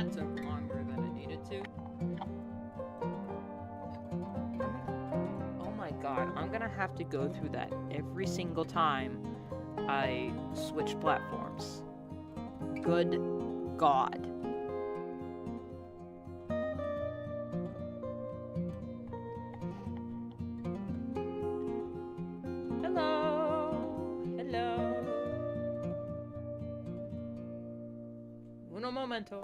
That took longer than it needed to. Oh my god, I'm gonna have to go through that every single time I switch platforms. Good God. Hello. Hello. Uno momento.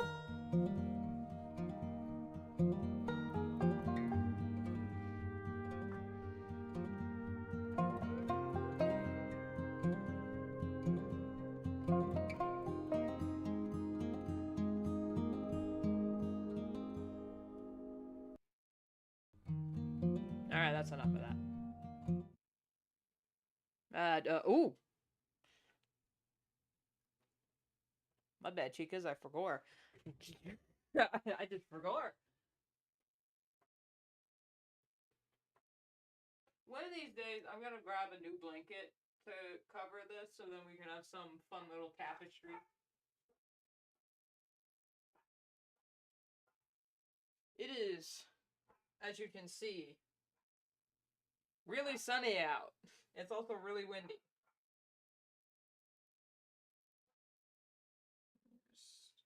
Alright, that's enough of that. Ooh. My bad, chicas, I forgot. I just forgot. One of these days, I'm gonna grab a new blanket to cover this so then we can have some fun little tapestry. It is, as you can see, really sunny out. It's also really windy.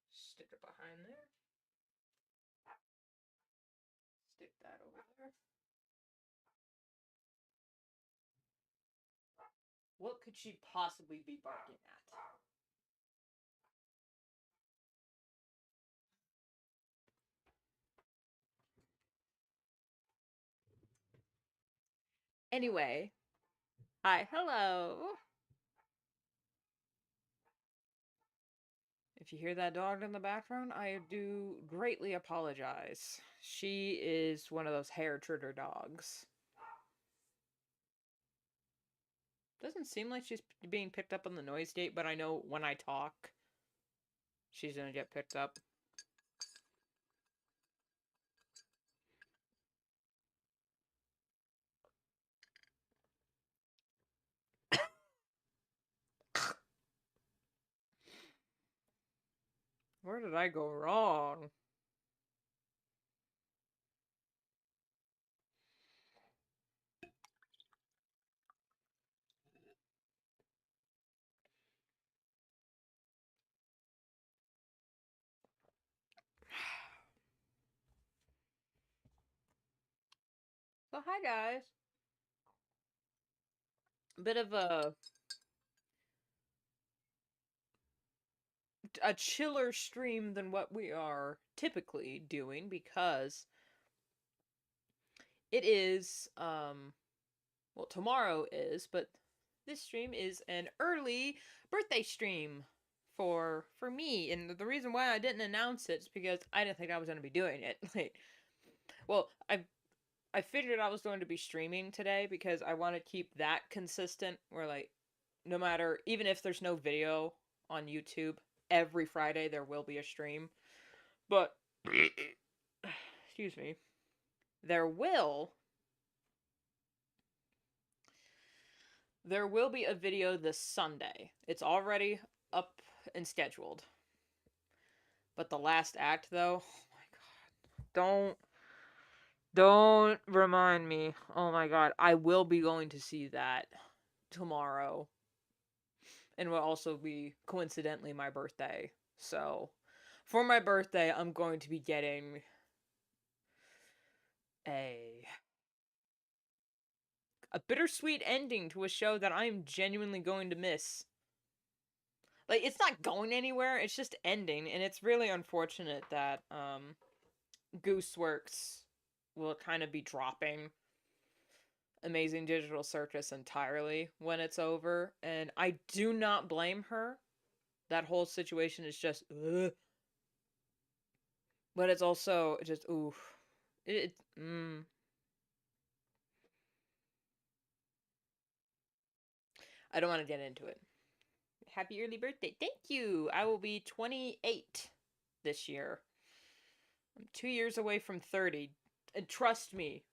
Just stick it behind there. Stick that over there. What could she possibly be barking at? Anyway, hi, hello. If you hear that dog in the background, I do greatly apologize. She is one of those hair trigger dogs. Doesn't seem like she's being picked up on the noise gate, but I know when I talk, she's gonna get picked up. Where did I go wrong? So hi guys. A bit of a chiller stream than what we are typically doing because it is well, tomorrow is, but this stream is an early birthday stream for me, and the reason why I didn't announce it is because I didn't think I was going to be doing it. Like, well, I figured I was going to be streaming today because I want to keep that consistent. Where like, no matter, even if there's no video on YouTube, every Friday there will be a stream. But excuse me, there will There will be a video this Sunday. It's already up and scheduled. But the last act, though, oh my god. Don't remind me. Oh my god. I will be going to see that tomorrow. And will also be, coincidentally, my birthday. So, for my birthday, I'm going to be getting a bittersweet ending to a show that I am genuinely going to miss. Like, it's not going anywhere, it's just ending, and it's really unfortunate that Gooseworks will kind of be dropping Amazing Digital Circus entirely when it's over, and I do not blame her. That whole situation is just ugh. But it's also just oof. It I don't want to get into it. Happy early birthday. Thank you. I will be 28 this year. I'm 2 years away from 30. And trust me,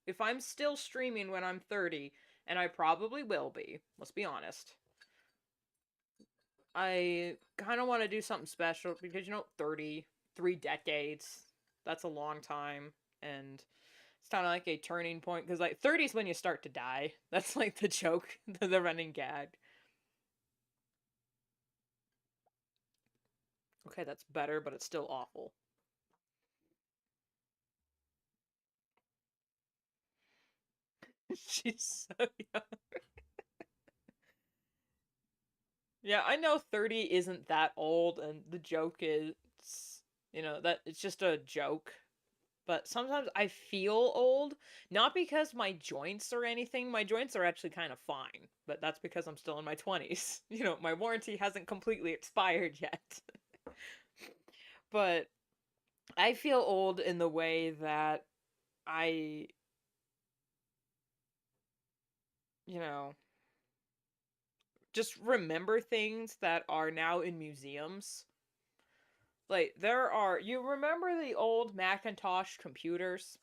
if I'm still streaming when I'm 30, and I probably will be, let's be honest, I kind of want to do something special because, 30 3 decades. That's a long time. And it's kind of like a turning point because like 30 is when you start to die. That's like the joke, the running gag. Okay, that's better, but it's still awful. She's so young. Yeah, I know 30 isn't that old, and the joke is, that it's just a joke. But sometimes I feel old, not because my joints or anything. My joints are actually kind of fine, but that's because I'm still in my 20s. My warranty hasn't completely expired yet. But I feel old in the way that I, you know, just remember things that are now in museums. Like, you remember the old Macintosh computers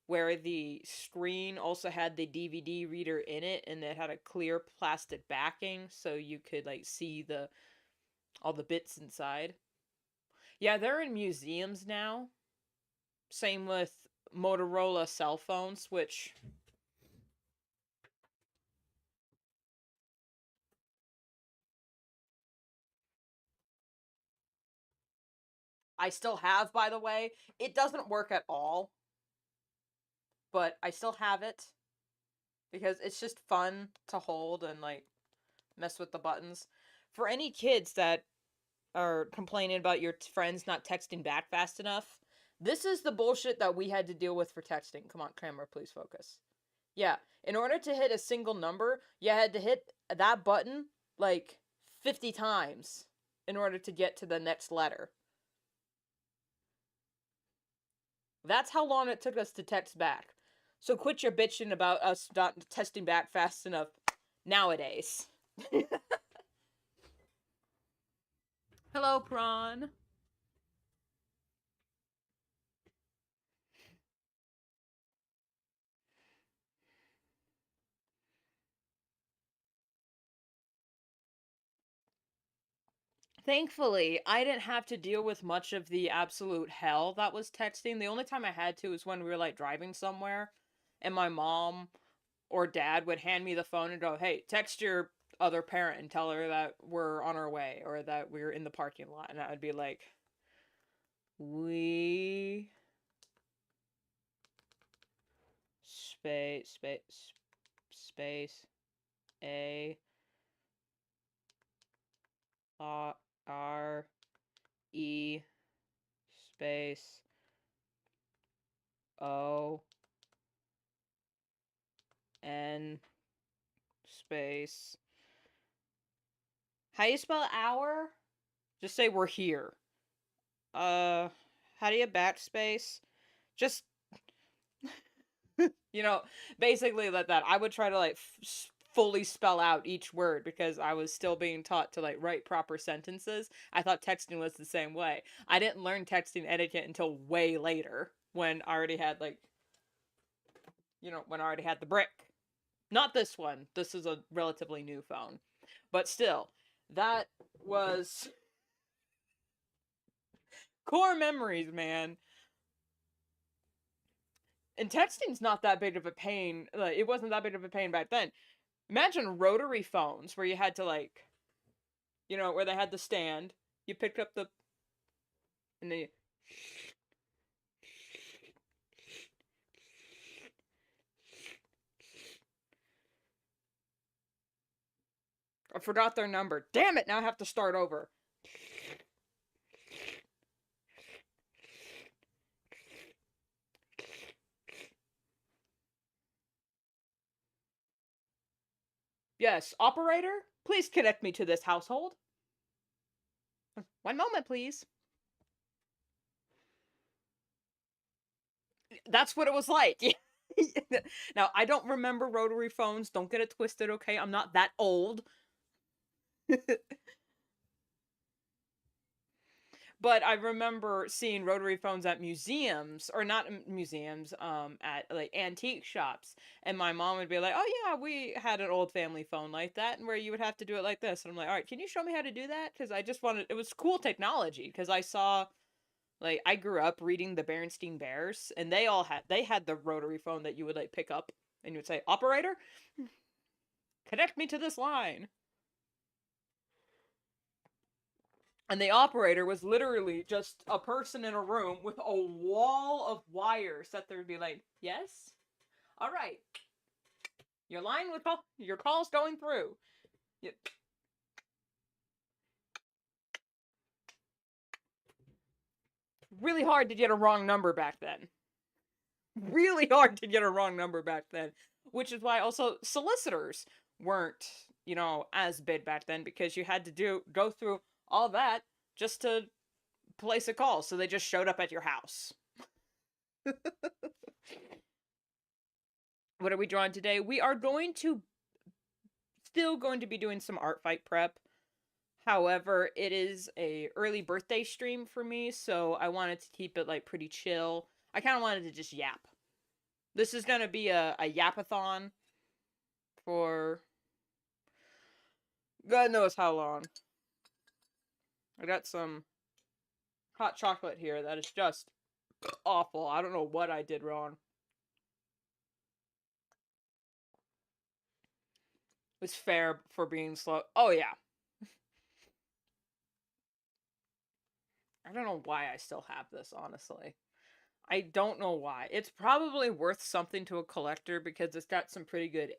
where the screen also had the DVD reader in it and it had a clear plastic backing so you could, like, see all the bits inside? Yeah, they're in museums now. Same with Motorola cell phones, which I still have, by the way. It doesn't work at all, but I still have it because it's just fun to hold and, like, mess with the buttons. For any kids that are complaining about your friends not texting back fast enough, this is the bullshit that we had to deal with for texting. Come on, camera, please focus. Yeah, in order to hit a single number, you had to hit that button like 50 times in order to get to the next letter. That's how long it took us to text back. So quit your bitching about us not texting back fast enough nowadays. Hello, Prawn. Thankfully, I didn't have to deal with much of the absolute hell that was texting. The only time I had to was when we were, like, driving somewhere and my mom or dad would hand me the phone and go, "Hey, text your other parent and tell her that we're on our way or that we're in the parking lot." And I would be like, "We space a r e space o n space." How do you spell hour? Just say we're here. Uh, how do you backspace? Just, you know, basically like that. I would try to, like, fully spell out each word because I was still being taught to, like, write proper sentences. I thought texting was the same way. I didn't learn texting etiquette until way later when I already had, like, when I already had the brick. Not this one. This is a relatively new phone. But still, that was core memories, man. And texting's not that big of a pain. Like, it wasn't that big of a pain back then. Imagine rotary phones where you had to, like, where they had the stand. You picked up the, and then I forgot their number. Damn it! Now I have to start over. Yes, operator, please connect me to this household. One moment, please. That's what it was like. Now, I don't remember rotary phones. Don't get it twisted, okay? I'm not that old. But I remember seeing rotary phones at museums, or not museums, at, like, antique shops. And my mom would be like, "Oh yeah, we had an old family phone like that, and where you would have to do it like this." And I'm like, "All right, can you show me how to do that?" Because I just wanted, it was cool technology. Because I saw, Like, I grew up reading the Berenstain Bears, and they had the rotary phone that you would, like, pick up, and you would say, "Operator, connect me to this line." And the operator was literally just a person in a room with a wall of wires that there would be like, "Yes? All right. Your call's going through." Yeah. Really hard to get a wrong number back then. Really hard to get a wrong number back then. Which is why also solicitors weren't, as big back then, because you had to go through all that just to place a call. So they just showed up at your house. What are we drawing today? We are still going to be doing some art fight prep. However, it is a early birthday stream for me, so I wanted to keep it like pretty chill. I kind of wanted to just yap. This is gonna be a yapathon for God knows how long. I got some hot chocolate here that is just awful. I don't know what I did wrong. It's fair for being slow. Oh yeah. I don't know why I still have this, honestly. I don't know why. It's probably worth something to a collector because it's got some pretty good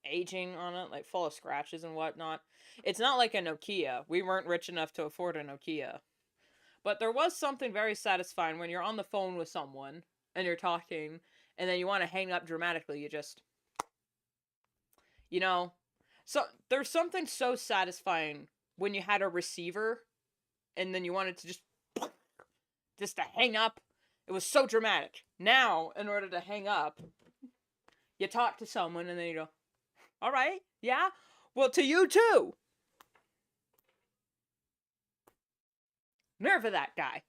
aging on it, like full of scratches and whatnot. It's not like a Nokia. We weren't rich enough to afford a Nokia. But there was something very satisfying when you're on the phone with someone and you're talking and then you want to hang up dramatically. You just, you know, so there's something so satisfying when you had a receiver and then you wanted to just to hang up. It was so dramatic. Now, in order to hang up, you talk to someone and then you go, "All right, yeah, well, to you too." Nerve of that guy.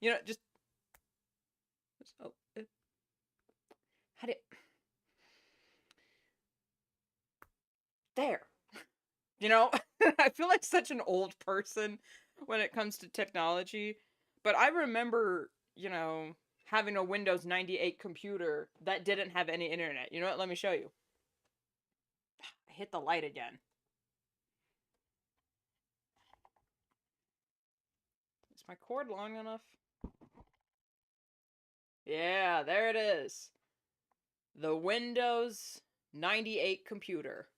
Oh, how did there? I feel like such an old person when it comes to technology, but I remember, having a Windows 98 computer that didn't have any internet. You know what? Let me show you. I hit the light again. Is my cord long enough? Yeah, there it is. The Windows 98 computer.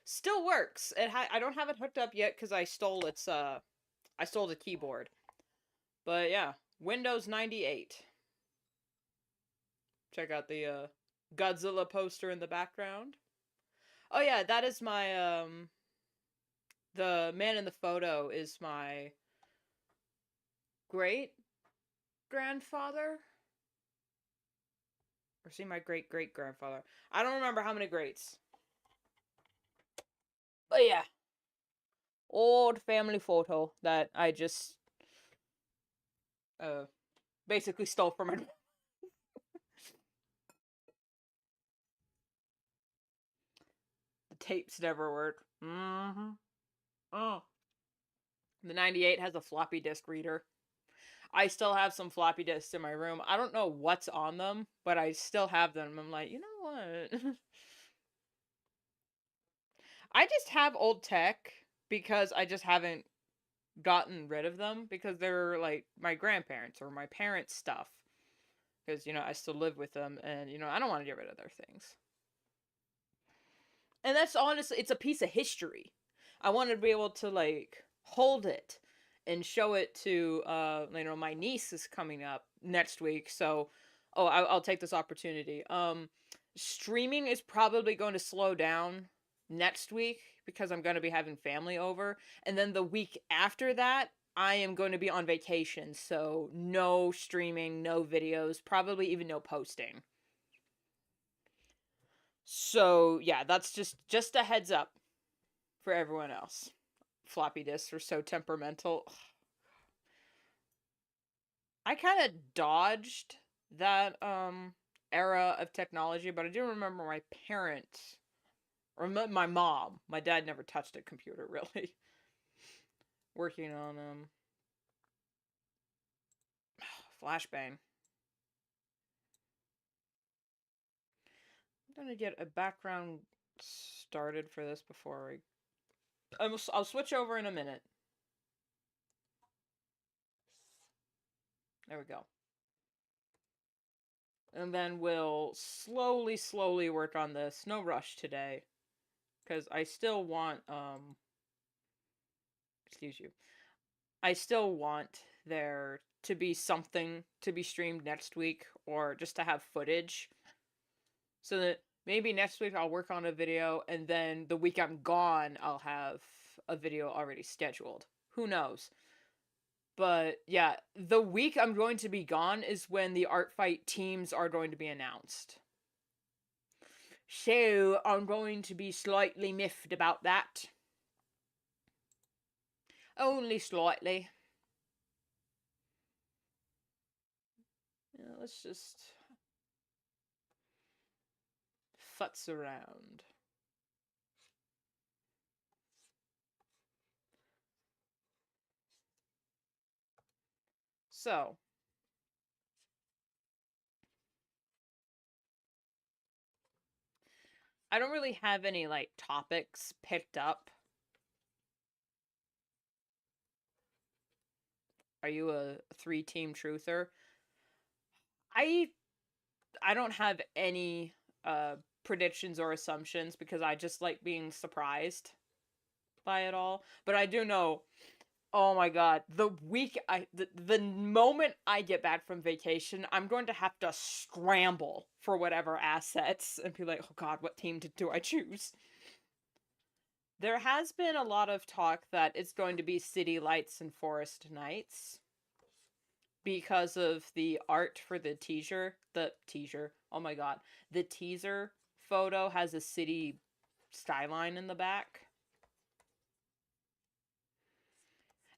Still works. I don't have it hooked up yet because I stole the keyboard. But yeah, Windows 98. Check out the Godzilla poster in the background. Oh yeah, that is my the man in the photo is my great grandfather. Or see, my great great grandfather. I don't remember how many greats. But yeah, old family photo that I just basically stole from my. The tapes never work. Mm-hmm. Oh. The 98 has a floppy disk reader. I still have some floppy disks in my room. I don't know what's on them, but I still have them. I'm like, you know what? I just have old tech because I just haven't gotten rid of them because they're like my grandparents or my parents' stuff. Because, I still live with them and, I don't want to get rid of their things. And that's honestly, it's a piece of history. I want to be able to, like, hold it and show it to, my niece is coming up next week. So, I'll take this opportunity. Streaming is probably going to slow down next week because I'm going to be having family over. And then the week after that, I am going to be on vacation. So, no streaming, no videos, probably even no posting. So, yeah, that's just a heads up for everyone else. Floppy disks are so temperamental. I kind of dodged that era of technology, but I do remember my parents or my mom. My dad never touched a computer really. Working on flashbang. I'm gonna get a background started for this before I'll switch over in a minute. There we go. And then we'll slowly work on this. No rush today. Because I still want, excuse you. I still want there to be something to be streamed next week, or just to have footage. So that maybe next week I'll work on a video, and then the week I'm gone, I'll have a video already scheduled. Who knows? But yeah, the week I'm going to be gone is when the art fight teams are going to be announced. So I'm going to be slightly miffed about that. Only slightly. Yeah, let's just futz around. So, I don't really have any, like, topics picked up. Are you a 3-team truther? I don't have any predictions or assumptions because I just like being surprised by it all. But I do know, oh my god, the moment I get back from vacation, I'm going to have to scramble for whatever assets and be like, oh god, what team do I choose? There has been a lot of talk that it's going to be City Lights and Forest Nights because of the art for the teaser. Oh my god. The teaser photo has a city skyline in the back.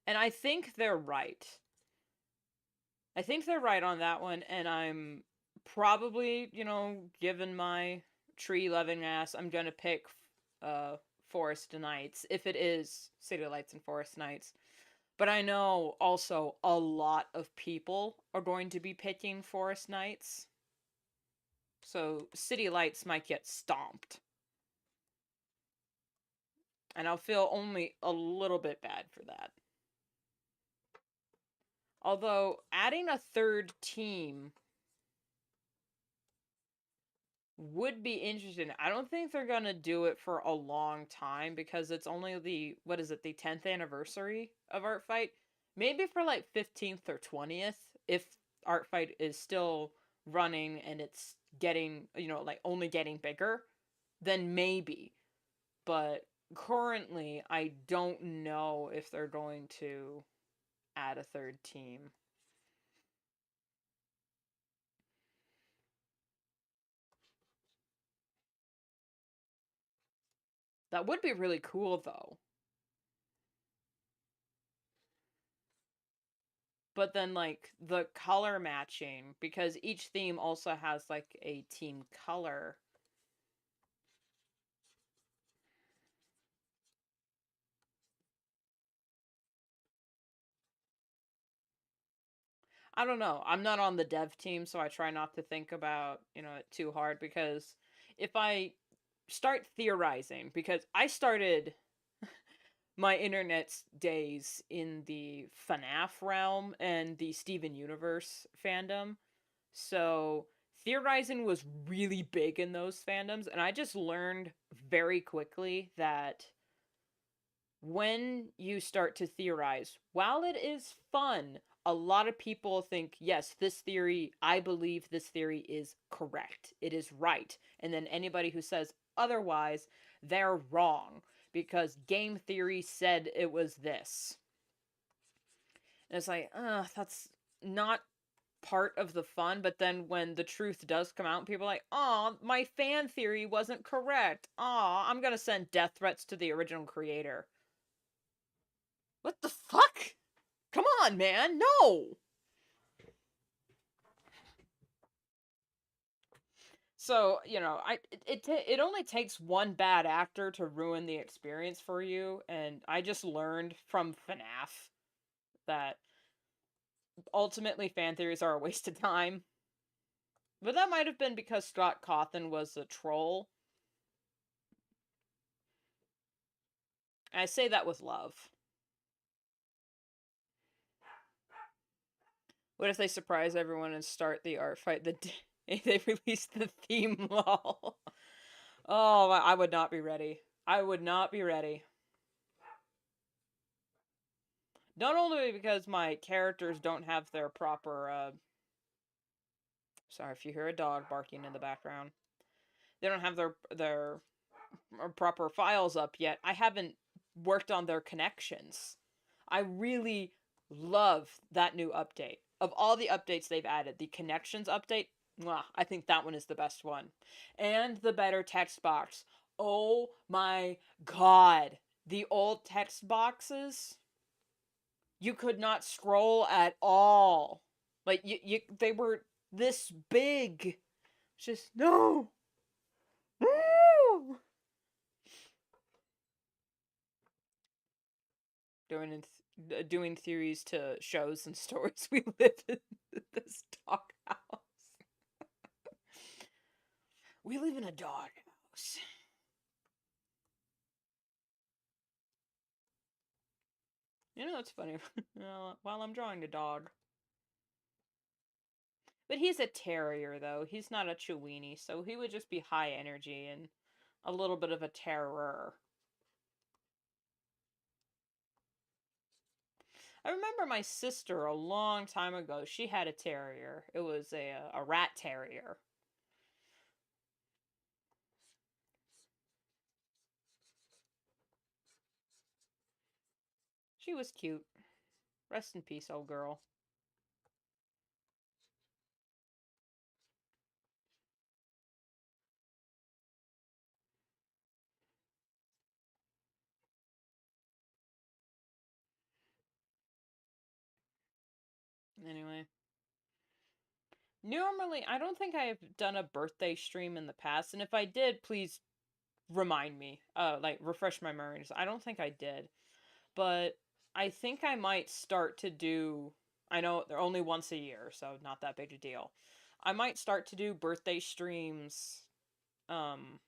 And I think they're right. I think they're right on that one, and I'm probably, given my tree-loving ass, I'm gonna pick Forest Nights if it is City Lights and Forest Nights. But I know also a lot of people are going to be picking Forest Nights. So City Lights might get stomped. And I'll feel only a little bit bad for that. Although, adding a third team would be interesting. I don't think they're gonna do it for a long time because it's only the 10th anniversary of Art Fight. Maybe for like 15th or 20th, if Art Fight is still running and it's getting, like only getting bigger, then maybe. But currently, I don't know if they're going to add a third team. That would be really cool, though. But then, like, the color matching, because each theme also has, like, a team color. I don't know. I'm not on the dev team, so I try not to think about, it too hard, because if I start theorizing, because I started my internet days in the FNAF realm and the Steven Universe fandom. So theorizing was really big in those fandoms, and I just learned very quickly that when you start to theorize, while it is fun, a lot of people think, yes, I believe this theory is correct. It is right. And then anybody who says otherwise, they're wrong because game theory said it was this. And it's like, that's not part of the fun. But then when the truth does come out, people are like, oh, my fan theory wasn't correct. Oh, I'm gonna send death threats to the original creator. What the fuck? Come on, man, no! So, it only takes one bad actor to ruin the experience for you, and I just learned from FNAF that ultimately fan theories are a waste of time. But that might have been because Scott Cawthon was a troll. I say that with love. What if they surprise everyone and start the art fight the day they release the theme? Lol. Oh, I would not be ready. I would not be ready. Not only because my characters don't have their proper, sorry if you hear a dog barking in the background. They don't have their proper files up yet. I haven't worked on their connections. I really love that new update. Of all the updates they've added, the connections update, mwah, I think that one is the best one. And the better text box. Oh my god. The old text boxes, you could not scroll at all. Like they were this big. Just no. No. Doing theories to shows and stories. We live in this dog house. We live in a dog house. You know, it's funny. While I'm drawing a dog. But he's a terrier, though. He's not a Chiweenie, so he would just be high energy and a little bit of a terror. I remember my sister a long time ago. She had a terrier. It was a rat terrier. She was cute. Rest in peace, old girl. Anyway. Normally, I don't think I have done a birthday stream in the past, and if I did, please remind me. Like, refresh my memories. I don't think I did. But I think I might start to do. I know they're only once a year, so not that big a deal. I might start to do birthday streams. Um,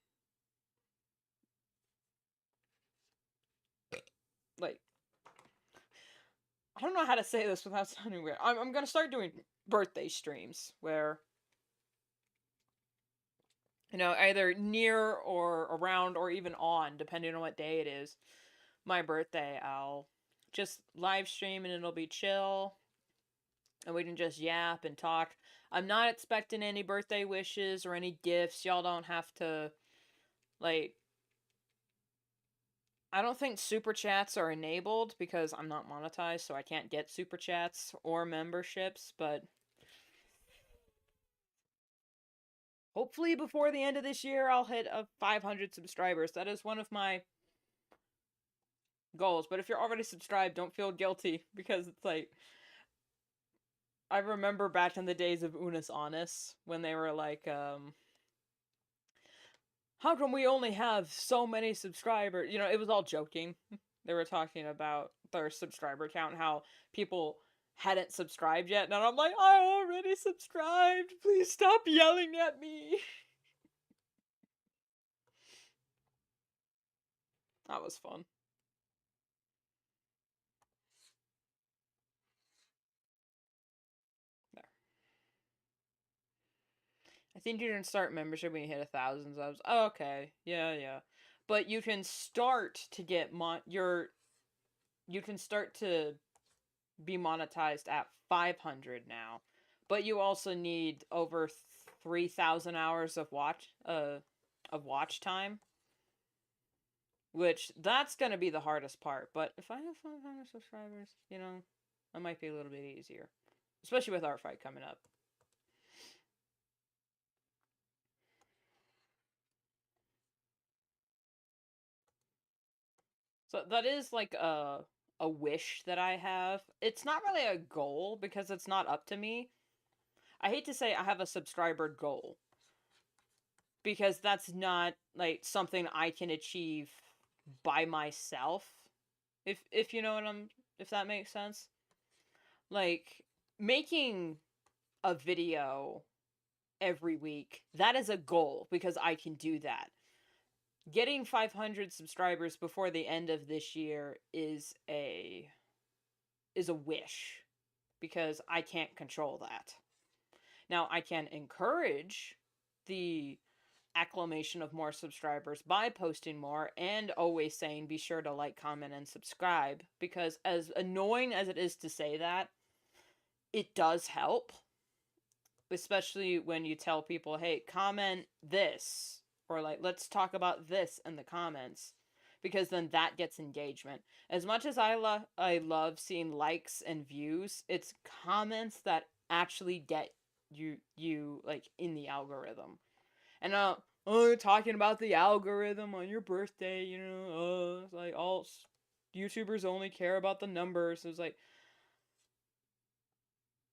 like, I don't know how to say this without sounding weird. I'm gonna start doing birthday streams where, either near or around or even on, depending on what day it is, my birthday, I'll just live stream and it'll be chill and we can just yap and talk. I'm not expecting any birthday wishes or any gifts. Y'all don't have to, like, I don't think super chats are enabled because I'm not monetized, so I can't get super chats or memberships, but hopefully before the end of this year I'll hit 500 subscribers. That is one of my goals. But if you're already subscribed, don't feel guilty because it's like, I remember back in the days of Unis Honest when they were like, how come we only have so many subscribers? It was all joking. They were talking about their subscriber count, how people hadn't subscribed yet, and I'm like, I already subscribed. Please stop yelling at me. That was fun. There. I think you can start membership when you hit 1,000 subs. Oh, okay, yeah. But you can start to get you can start to be monetized at 500 now, but you also need over 3,000 hours of watch time, which that's going to be the hardest part. But if I have 500 subscribers, it might be a little bit easier, especially with our fight coming up. So that is like a wish that I have. It's not really a goal because it's not up to me. I hate to say I have a subscriber goal because that's not like something I can achieve by myself. If you know what I'm if that makes sense. Like, making a video every week, that is a goal because I can do that. Getting 500 subscribers before the end of this year is a wish because I can't control that. Now, I can encourage the acclamation of more subscribers by posting more and always saying be sure to like, comment, and subscribe, because as annoying as it is to say that, it does help, especially when you tell people, hey, comment this, or like, let's talk about this in the comments, because then that gets engagement. As much as I love seeing likes and views, it's comments that actually get you like in the algorithm. And oh, talking about the algorithm on your birthday, it's like all YouTubers only care about the numbers. It's like,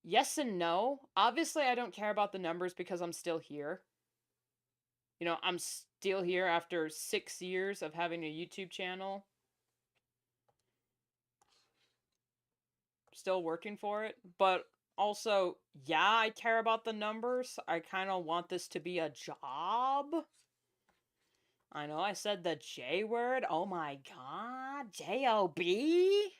yes and no. Obviously, I don't care about the numbers because I'm still here. I'm still here after 6 years of having a YouTube channel. Still working for it. But also, yeah, I care about the numbers. I kind of want this to be a job. I know I said the J word. Oh my god. J-O-B?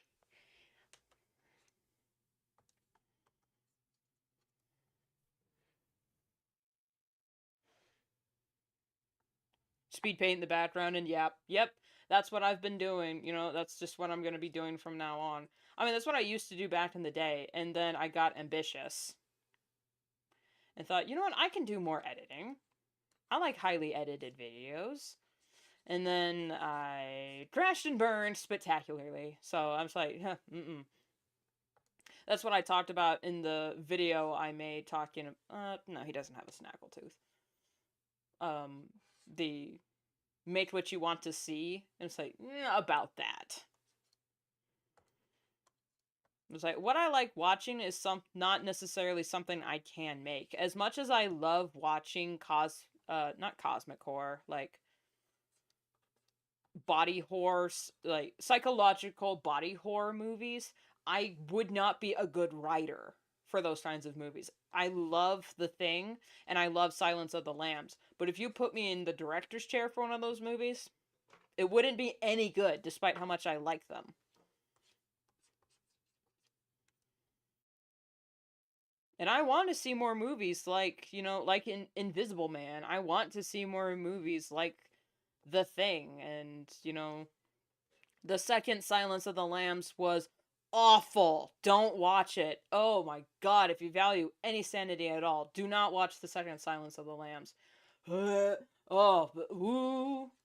Speed paint in the background, and yep, that's what I've been doing. That's just what I'm going to be doing from now on. I mean, that's what I used to do back in the day, and then I got ambitious and thought, you know what, I can do more editing. I like highly edited videos. And then I crashed and burned spectacularly. So I'm just like, mm-mm. That's what I talked about in the video I made talking. No, he doesn't have a snaggletooth. The make what you want to see. And it's like, about that. It's like, what I like watching is not necessarily something I can make. As much as I love watching not cosmic horror, like body horror, like psychological body horror movies, I would not be a good writer for those kinds of movies. I love The Thing and I love Silence of the Lambs, but if you put me in the director's chair for one of those movies, it wouldn't be any good despite how much I like them. And I want to see more movies like, like in Invisible Man. I want to see more movies like The Thing, and, the second Silence of the Lambs was awful. Don't watch it. Oh my god, if you value any sanity at all, do not watch the second Silence of the Lambs.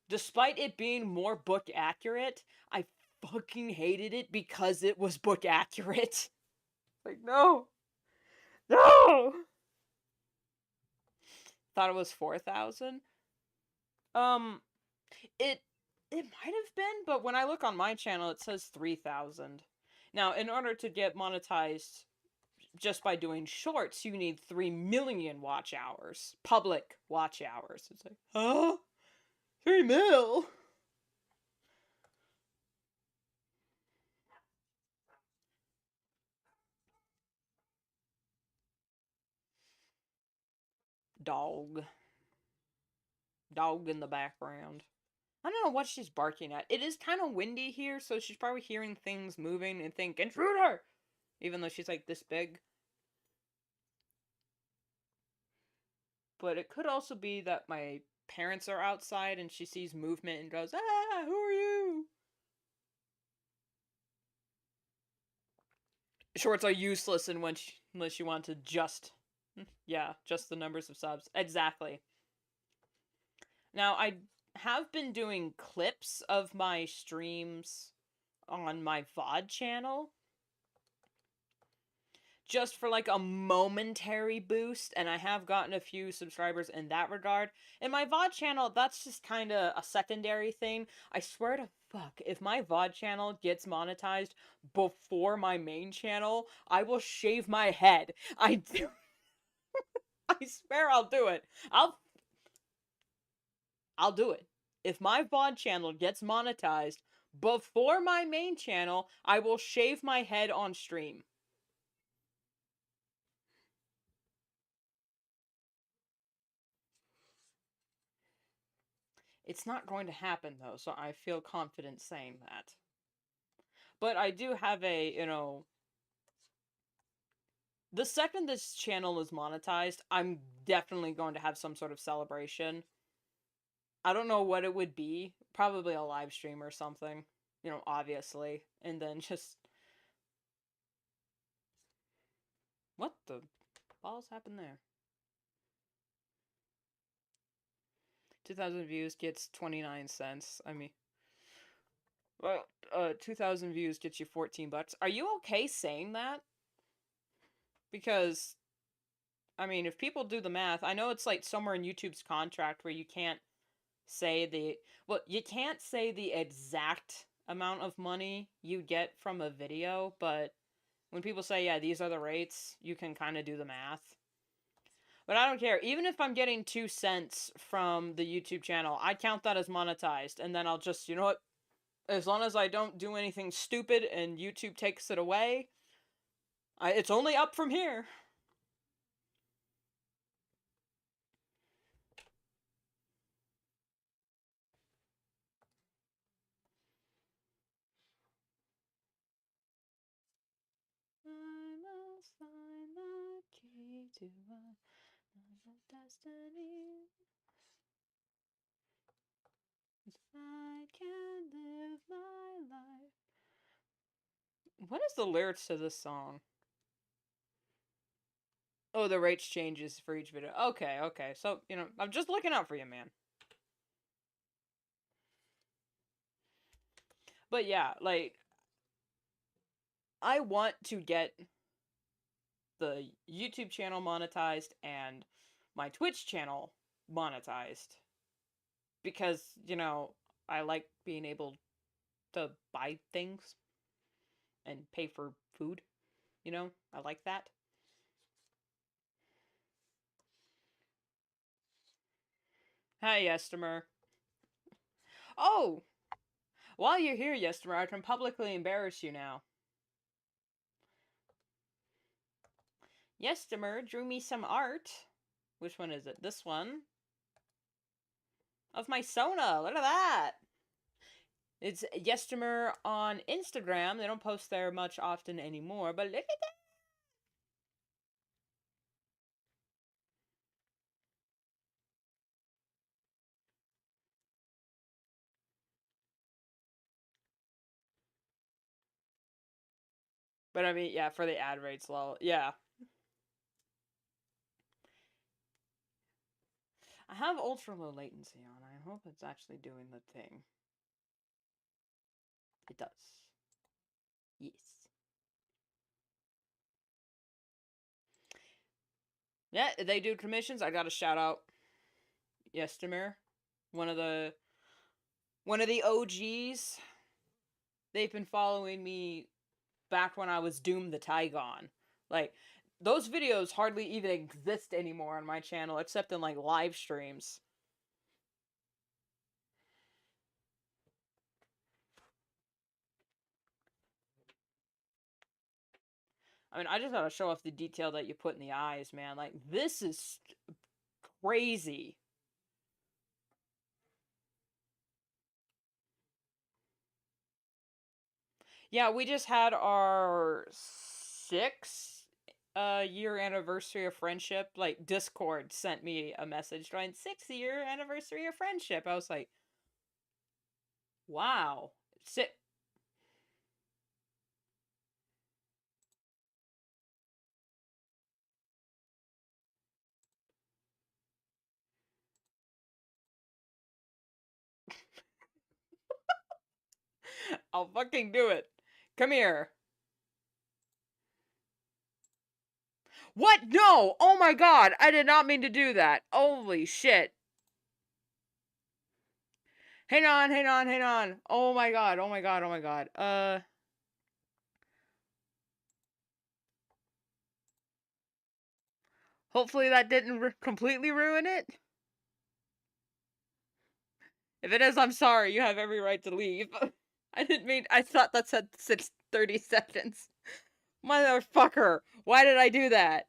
Despite it being more book accurate, I fucking hated it because it was book accurate. Like, no. No! Thought it was 4,000. It might have been, but when I look on my channel, it says 3,000. Now, in order to get monetized just by doing shorts, you need 3 million watch hours. Public watch hours. It's like, huh? 3 mil? Dog. Dog in the background. I don't know what she's barking at. It is kind of windy here, so she's probably hearing things moving and think, intruder! Even though she's like this big. But it could also be that my parents are outside and she sees movement and goes, ah, who are you? Shorts are useless unless you want to just the numbers of subs. Exactly. Now, I have been doing clips of my streams on my VOD channel just for like a momentary boost, and I have gotten a few subscribers in that regard. In my VOD channel, that's just kind of a secondary thing. I swear to fuck, if my VOD channel gets monetized before my main channel, I will shave my head. I do. I swear I'll do it. I'll do it. If my VOD channel gets monetized before my main channel, I will shave my head on stream. It's not going to happen, though, so I feel confident saying that. But I do have a, the second this channel is monetized, I'm definitely going to have some sort of celebration. I don't know what it would be. Probably a live stream or something, obviously. And then just... What the balls happened there? 2,000 views gets 29 cents. I mean... Well, 2,000 views gets you 14 bucks. Are you okay saying that? Because, I mean, if people do the math, I know it's like somewhere in YouTube's contract where you can't say you can't say the exact amount of money you get from a video, but when people say, yeah, these are the rates, you can kind of do the math. But I don't care. Even if I'm getting 2 cents from the YouTube channel, I'd count that as monetized, and then I'll just, you know what? As long as I don't do anything stupid and YouTube takes it away, it's only up from here. I must find the key to another destiny. I can live my life. What is the lyrics to this song? Oh, the rates changes for each video. Okay. So, I'm just looking out for you, man. But yeah, like, I want to get the YouTube channel monetized and my Twitch channel monetized. Because, I like being able to buy things and pay for food. I like that. Hi, Estimer. Oh! While you're here, Estimer, I can publicly embarrass you now. Yestimer drew me some art. Which one is it? This one? Of my Sona. Look at that. It's Yestimer on Instagram. They don't post there much often anymore, but look at that. But I mean, yeah, for the ad rates low. Yeah. I have ultra low latency on. I hope it's actually doing the thing. It does. Yes. Yeah, they do commissions. I got a shout out. Yestimer. One of the OGs. They've been following me back when I was Doom the Tygon. Like, those videos hardly even exist anymore on my channel, except in, like, live streams. I mean, I just gotta show off the detail that you put in the eyes, man. Like, this is crazy. Yeah, we just had our 6th year anniversary of friendship. Like, Discord sent me a message going, 6th year anniversary of friendship. I was like, wow. I'll fucking do it. Come here. What? No! Oh my god! I did not mean to do that. Holy shit. Hang on. Oh my god. Hopefully that didn't completely ruin it. If it is, I'm sorry. You have every right to leave. I didn't mean... I thought that said 30 seconds. Motherfucker. Why did I do that?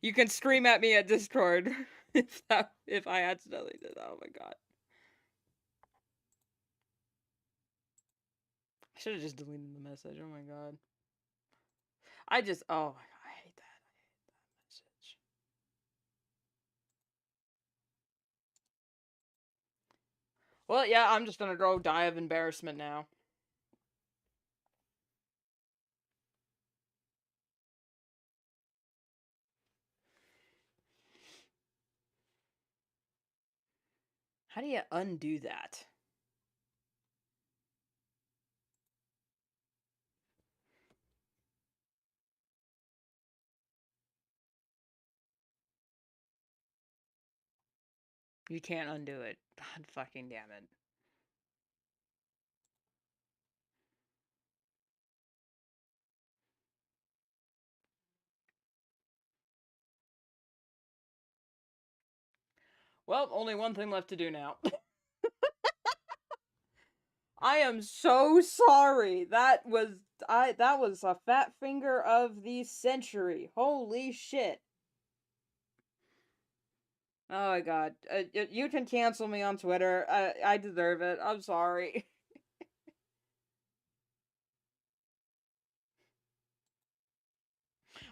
You can scream at me at Discord. if I accidentally did that. Oh my god. I should have just deleted the message. Oh my god. Oh my god, I hate that. I hate that message. Well, yeah, I'm just gonna go die of embarrassment now. How do you undo that? You can't undo it. God fucking damn it. Well, only one thing left to do now. I am so sorry. That was a fat finger of the century. Holy shit. Oh my god. You can cancel me on Twitter. I deserve it. I'm sorry.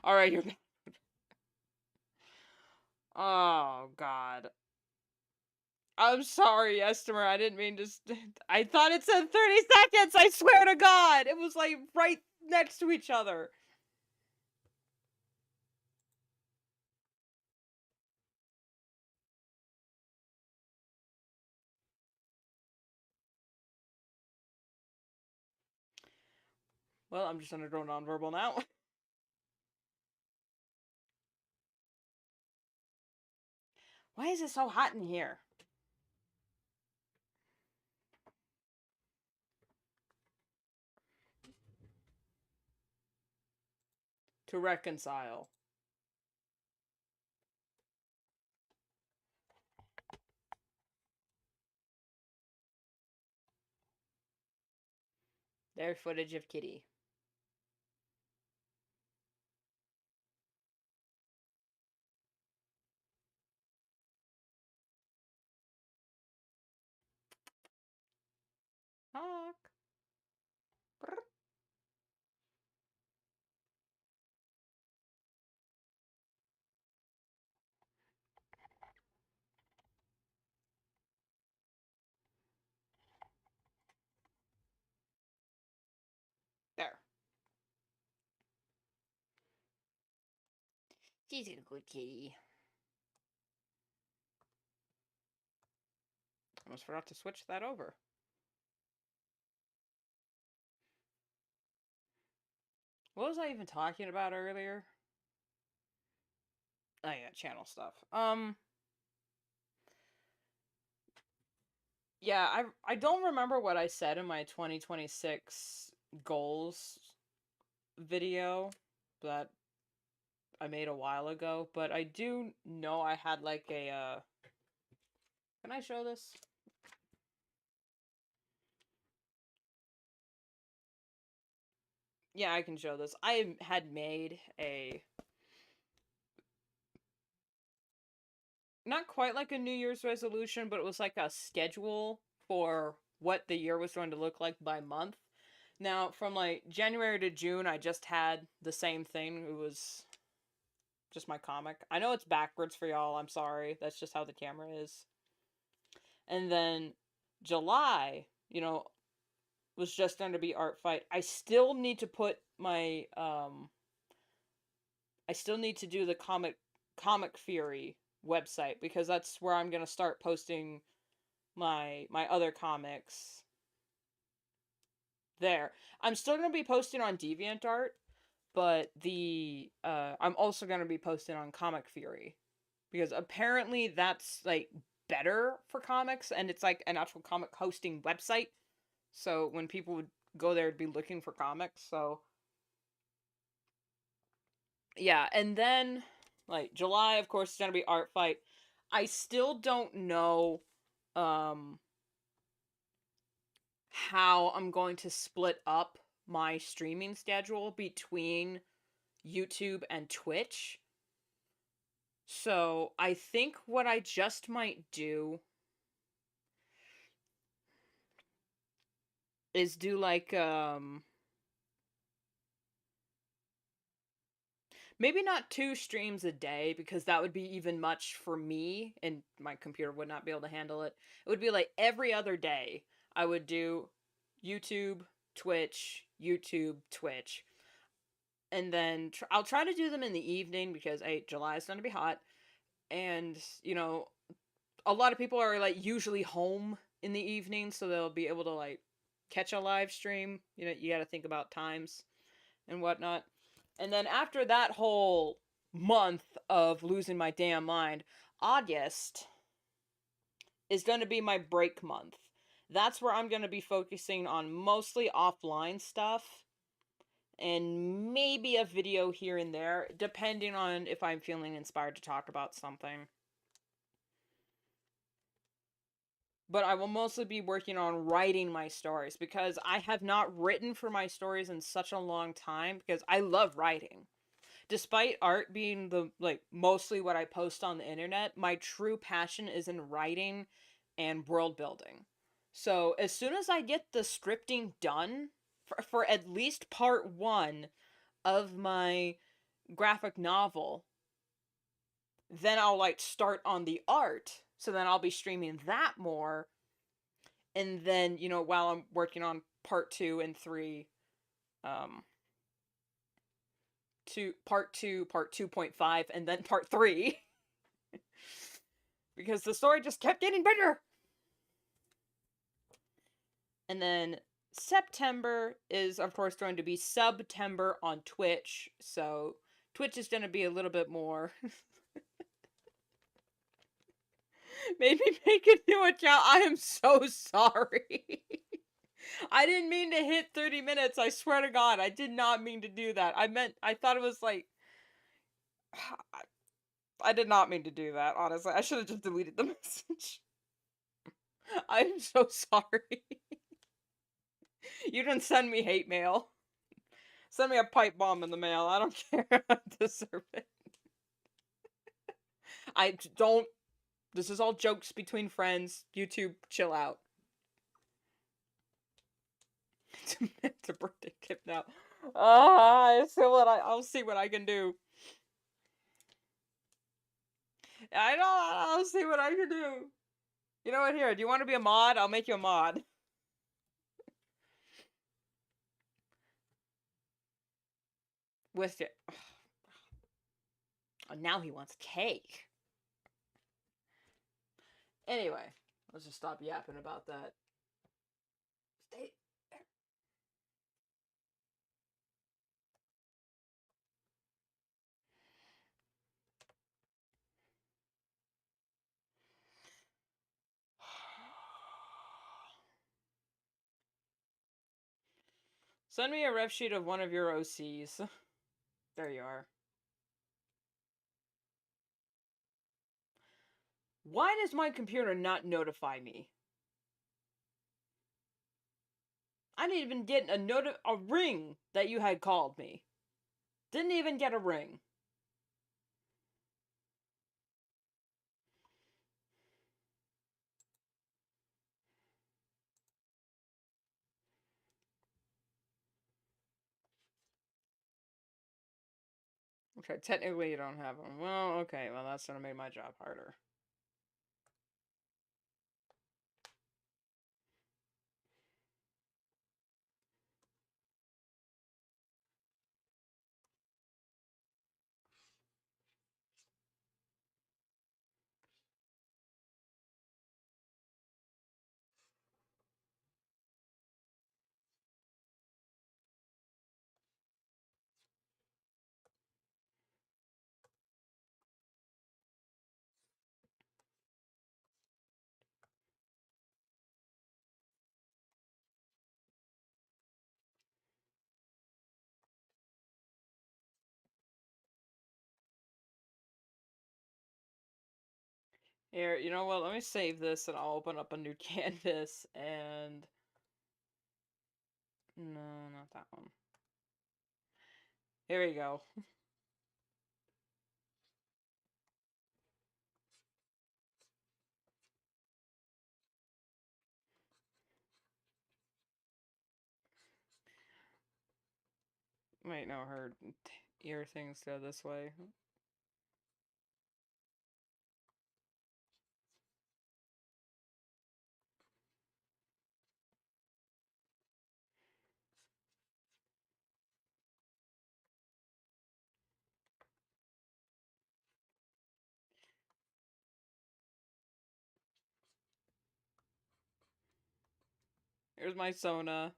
Alright, you're. Oh god. I'm sorry, Estimer. I didn't mean to. I thought it said 30 seconds. I swear to God. It was like right next to each other. Well, I'm just gonna go nonverbal now. Why is it so hot in here? To reconcile. There's footage of Kitty. Honk. Brr. There. She's a good kitty. Almost forgot to switch that over. What was I even talking about earlier? Oh yeah, channel stuff. Yeah, I don't remember what I said in my 2026 goals video that I made a while ago, but I do know I had like a can I show this? Yeah, I can show this. I had made a not quite like a New Year's resolution, but it was like a schedule for what the year was going to look like by month. Now, from like January to June, I just had the same thing. It was just my comic. I know it's backwards for y'all. I'm sorry. That's just how the camera is. And then July, was just going to be art fight. I still need to put my I still need to do the comic Fury website because that's where I'm going to start posting my other comics there. I'm still going to be posting on DeviantArt, but I'm also going to be posting on Comic Fury because apparently that's like better for comics and it's like an actual comic hosting website. So when people would go there, to be looking for comics. So yeah, and then like July, of course, is gonna be art fight. I still don't know um how I'm going to split up my streaming schedule between YouTube and Twitch. So I think what I just might do is do like maybe not two streams a day because that would be even much for me and my computer would not be able to handle it. It would be like every other day I would do YouTube, Twitch, YouTube, Twitch. And then I'll try to do them in the evening because hey, July is going to be hot and a lot of people are like usually home in the evening so they'll be able to like catch a live stream. You got to think about times and whatnot. And then after that whole month of losing my damn mind, August is going to be my break month. That's where I'm going to be focusing on mostly offline stuff and maybe a video here and there, depending on if I'm feeling inspired to talk about something. But I will mostly be working on writing my stories because I have not written for my stories in such a long time because I love writing. Despite art being the like mostly what I post on the internet, my true passion is in writing and world building. So as soon as I get the scripting done for at least part 1 of my graphic novel, then I'll like start on the art. So then I'll be streaming that more. And then, while I'm working on part 2 and 3, um, part 2, part 2.5, and then part 3. Because the story just kept getting bigger. And then September is, of course, going to be September on Twitch. So Twitch is going to be a little bit more. Maybe make a new account. I am so sorry. I didn't mean to hit 30 minutes. I swear to God, I did not mean to do that. I thought it was like. I did not mean to do that, honestly. I should have just deleted the message. I'm so sorry. You didn't send me hate mail. Send me a pipe bomb in the mail. I don't care. I deserve it. I don't. This is all jokes between friends. YouTube, chill out. It's a birthday gift now. I'll see what I can do. I'll see what I can do. You know what? Here, do you want to be a mod? I'll make you a mod. With it. Oh, now he wants cake. Anyway, let's just stop yapping about that. Stay. Send me a ref sheet of one of your OCs. There you are. Why does my computer not notify me? I didn't even get a ring that you had called me. Didn't even get a ring. Okay, technically you don't have them. Well, okay, well that's gonna make my job harder. Here, you know what? Let me save this and I'll open up a new canvas and... No, not that one. Here we go. Wait, no, her ear things go this way. Here's my Sona.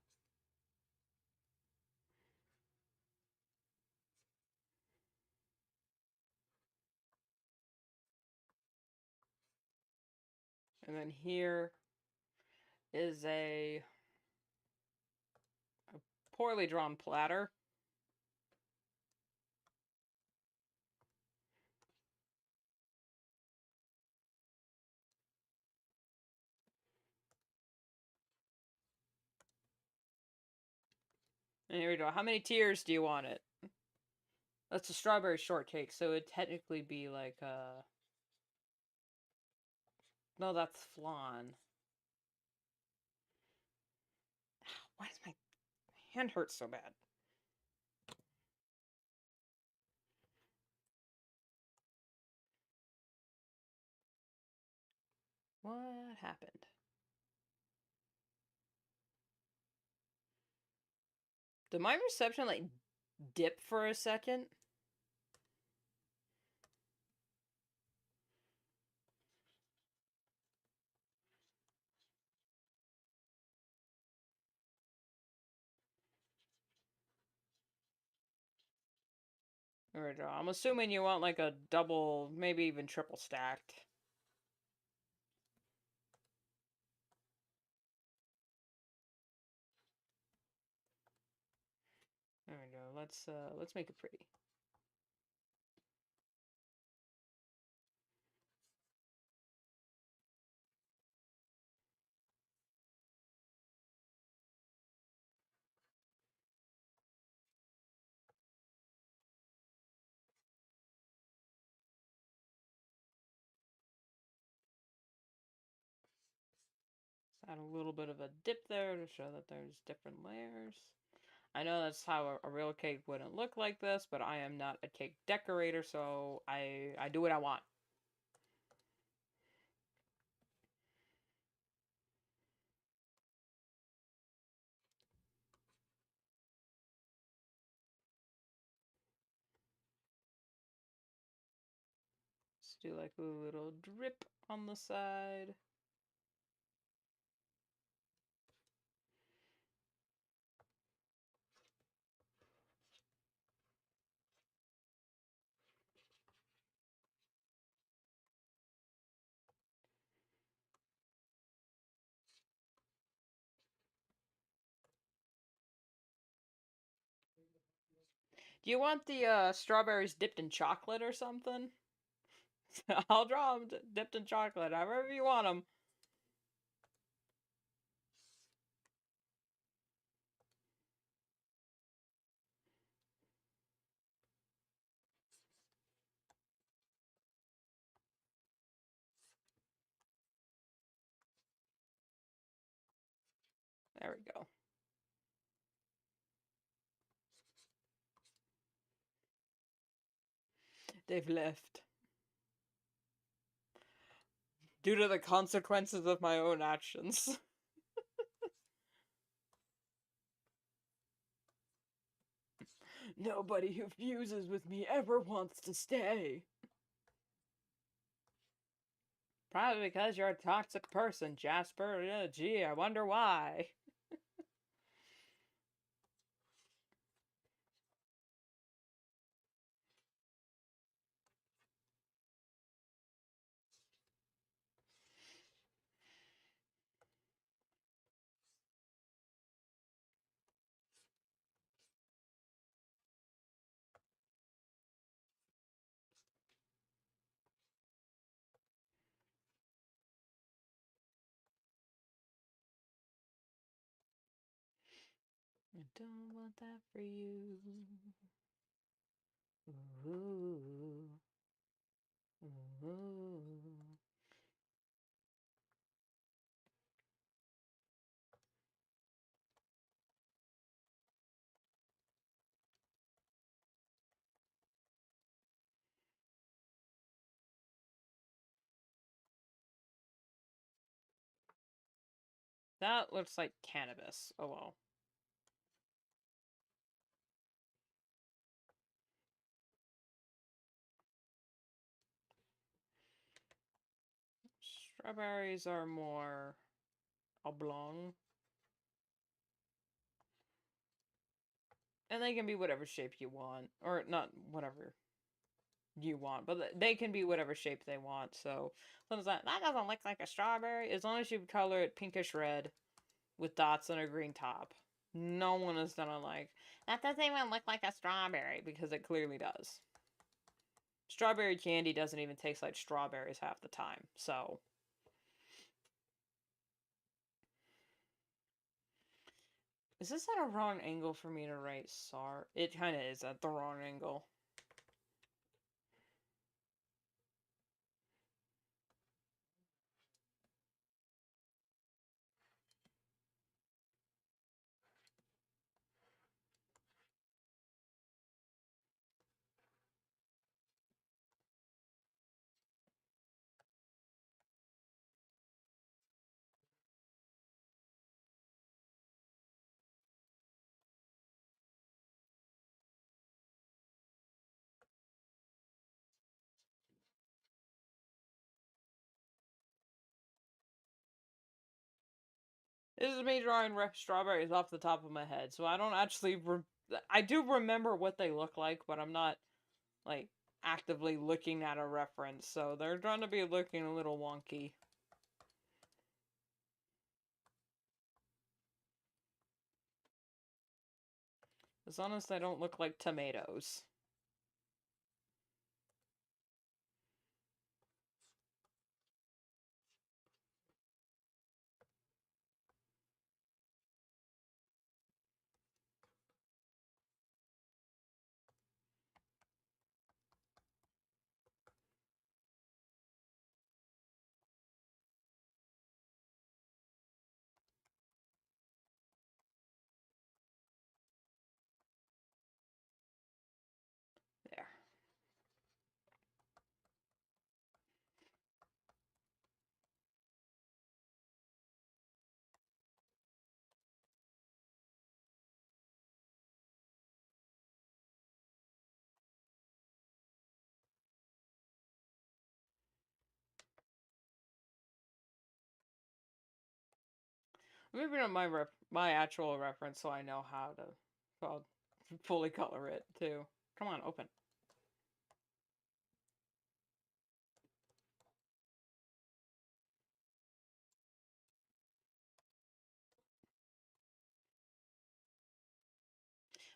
And then here is a poorly drawn platter. And here we go. How many tiers do you want it? That's a strawberry shortcake, so it'd technically be like no, that's flan. Why does my hand hurt so bad? What happened? Did my reception like dip for a second? There we go. I'm assuming you want like a double, maybe even triple stacked. There we go. Let's make it pretty. Add a little bit of a dip there to show that there's different layers. I know that's how a real cake wouldn't look like this, but I am not a cake decorator, so I do what I want. Let's do like a little drip on the side. Do you want the strawberries dipped in chocolate or something? I'll draw them dipped in chocolate, however you want them. There we go. They've left. Due to the consequences of my own actions. Nobody who fuses with me ever wants to stay. Probably because you're a toxic person, Jasper. Gee, I wonder why. I don't want that for you. Ooh. Ooh. That looks like cannabis. Oh well. Strawberries are more oblong. And they can be whatever shape you want. Or not whatever you want, but they can be whatever shape they want. So someone's like, that doesn't look like a strawberry. As long as you color it pinkish red with dots on a green top, no one is gonna like, that doesn't even look like a strawberry, because it clearly does. Strawberry candy doesn't even taste like strawberries half the time, so. Is this at a wrong angle for me to write SAR? It kind of is at the wrong angle. This is me drawing strawberries off the top of my head, so I don't actually. I do remember what they look like, but I'm not, like, actively looking at a reference, so they're trying to be looking a little wonky. As long as they don't look like tomatoes. There. Maybe not my actual reference, so I know how to, well, fully color it too. Come on, open.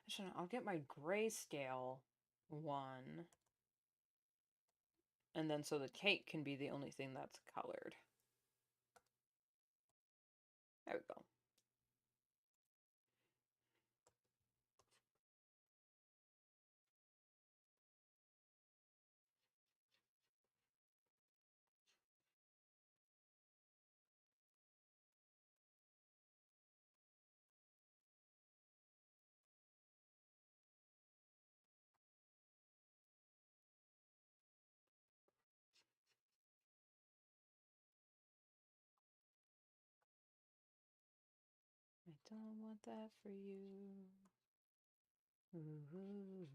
Actually, I'll get my grayscale one, and then so the cake can be the only thing that's colored. There we go. I don't want that for you. Ooh.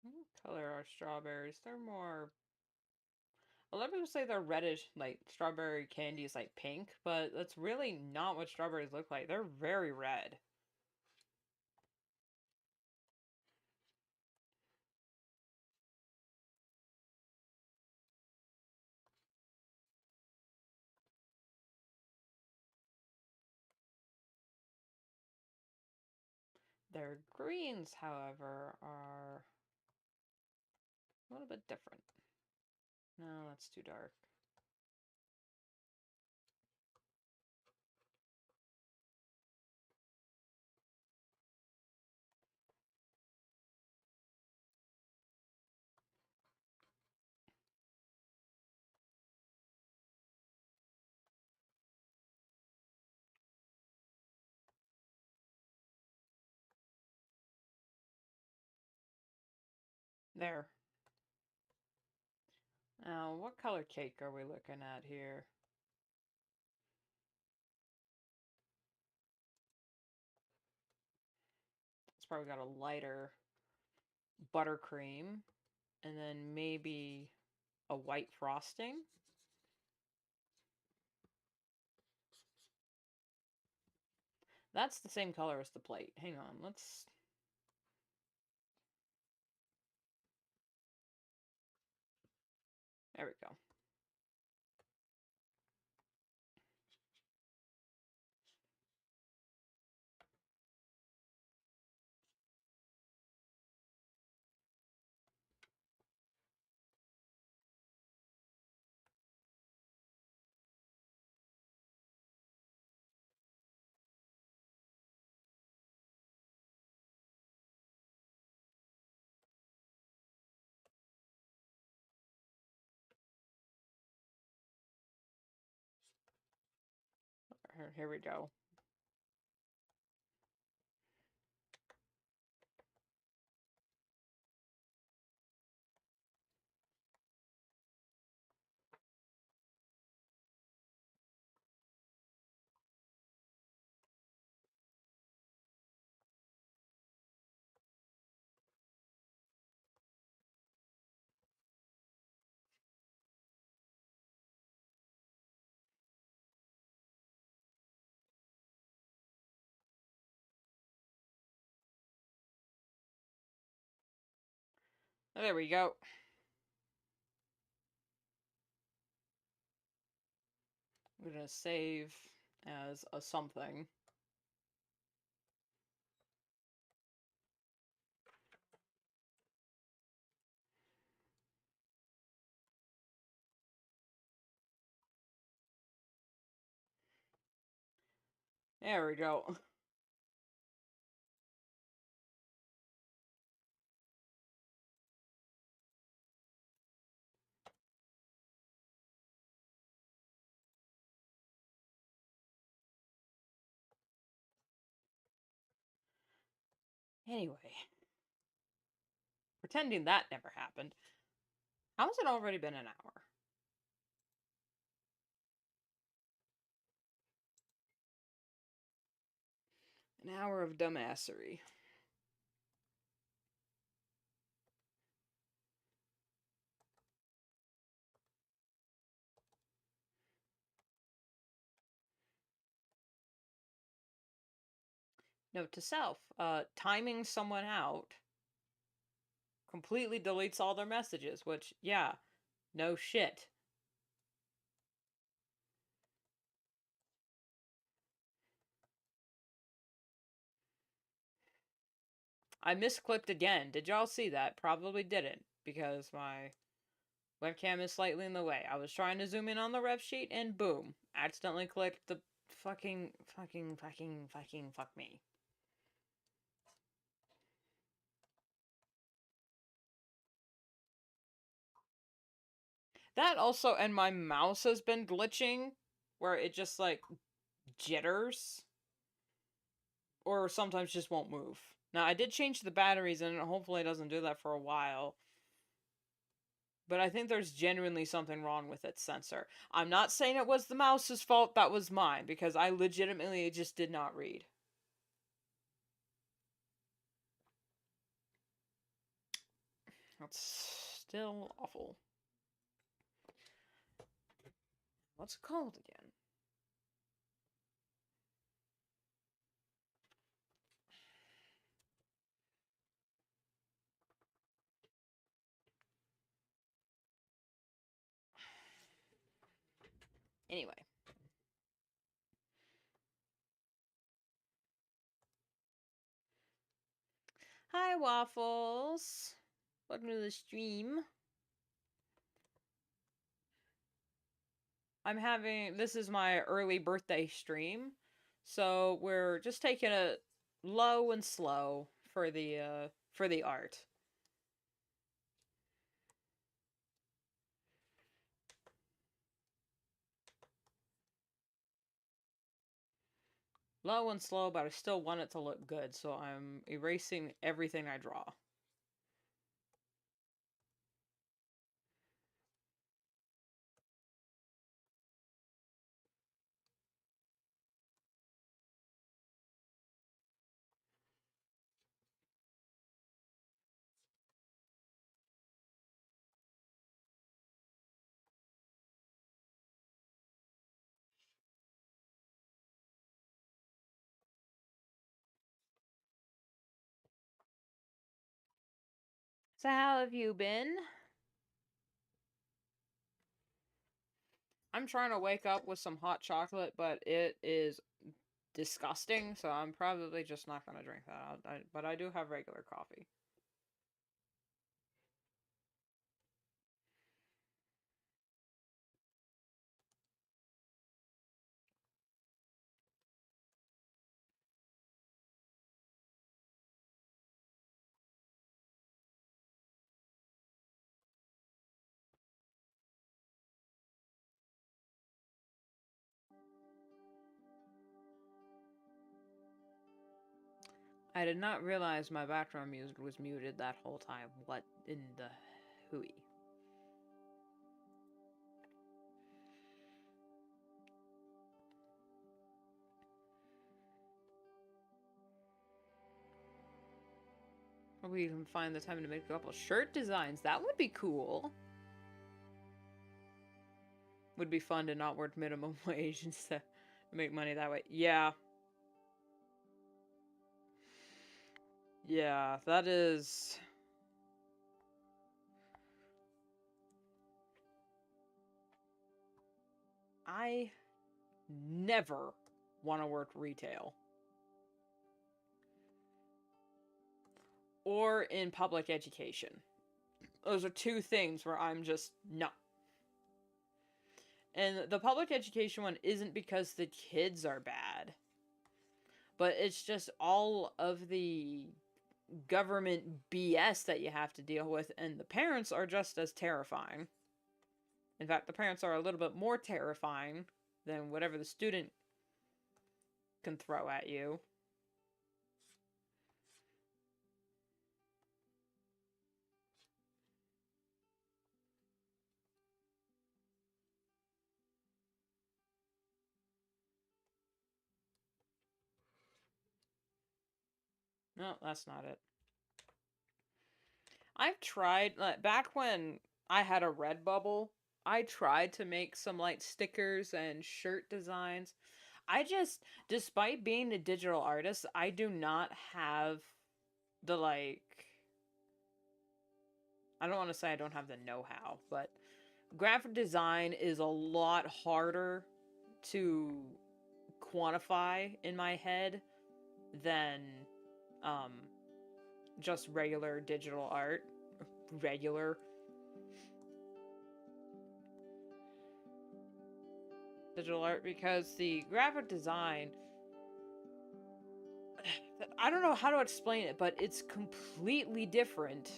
What color are strawberries? They're more. A lot of people say they're reddish, like strawberry candy is like pink, but that's really not what strawberries look like. They're very red. Their greens, however, are a little bit different. No, that's too dark. There. Now, what color cake are we looking at here? It's probably got a lighter buttercream, and then maybe a white frosting. That's the same color as the plate. Hang on, let's... There we go. Here we go. There we go. I'm gonna save as a something. There we go. Anyway, pretending that never happened. How has it already been an hour? An hour of dumbassery. Note to self, timing someone out completely deletes all their messages, which, yeah, no shit. I misclicked again. Did y'all see that? Probably didn't, because my webcam is slightly in the way. I was trying to zoom in on the rep sheet, and boom, accidentally clicked the fuck me. That also, and my mouse has been glitching, where it just, like, jitters. Or sometimes just won't move. Now, I did change the batteries, and hopefully it doesn't do that for a while. But I think there's genuinely something wrong with its sensor. I'm not saying it was the mouse's fault, that was mine, because I legitimately just did not read. That's still awful. What's it called again? Anyway. Hi, Waffles. Welcome to the stream. This is my early birthday stream. So we're just taking it low and slow for the art. Low and slow, but I still want it to look good, so I'm erasing everything I draw. So how have you been? I'm trying to wake up with some hot chocolate, but it is disgusting, so I'm probably just not going to drink that. But I do have regular coffee. I did not realize my background music was muted that whole time. What in the hooey? We can find the time to make a couple shirt designs. That would be cool. Would be fun to not work minimum wage and stuff. Make money that way. Yeah. Yeah, that is... I never want to work retail. Or in public education. Those are two things where I'm just, no. And the public education one isn't because the kids are bad. But it's just all of the government BS that you have to deal with, and the parents are just as terrifying. In fact, the parents are a little bit more terrifying than whatever the student can throw at you. No, that's not it. I've tried, back when I had a Redbubble, I tried to make some, like, stickers and shirt designs. I just, despite being a digital artist, I do not have the, like, I don't want to say I don't have the know-how, but graphic design is a lot harder to quantify in my head than um, just regular digital art. Regular digital art, because the graphic design, I don't know how to explain it, but it's completely different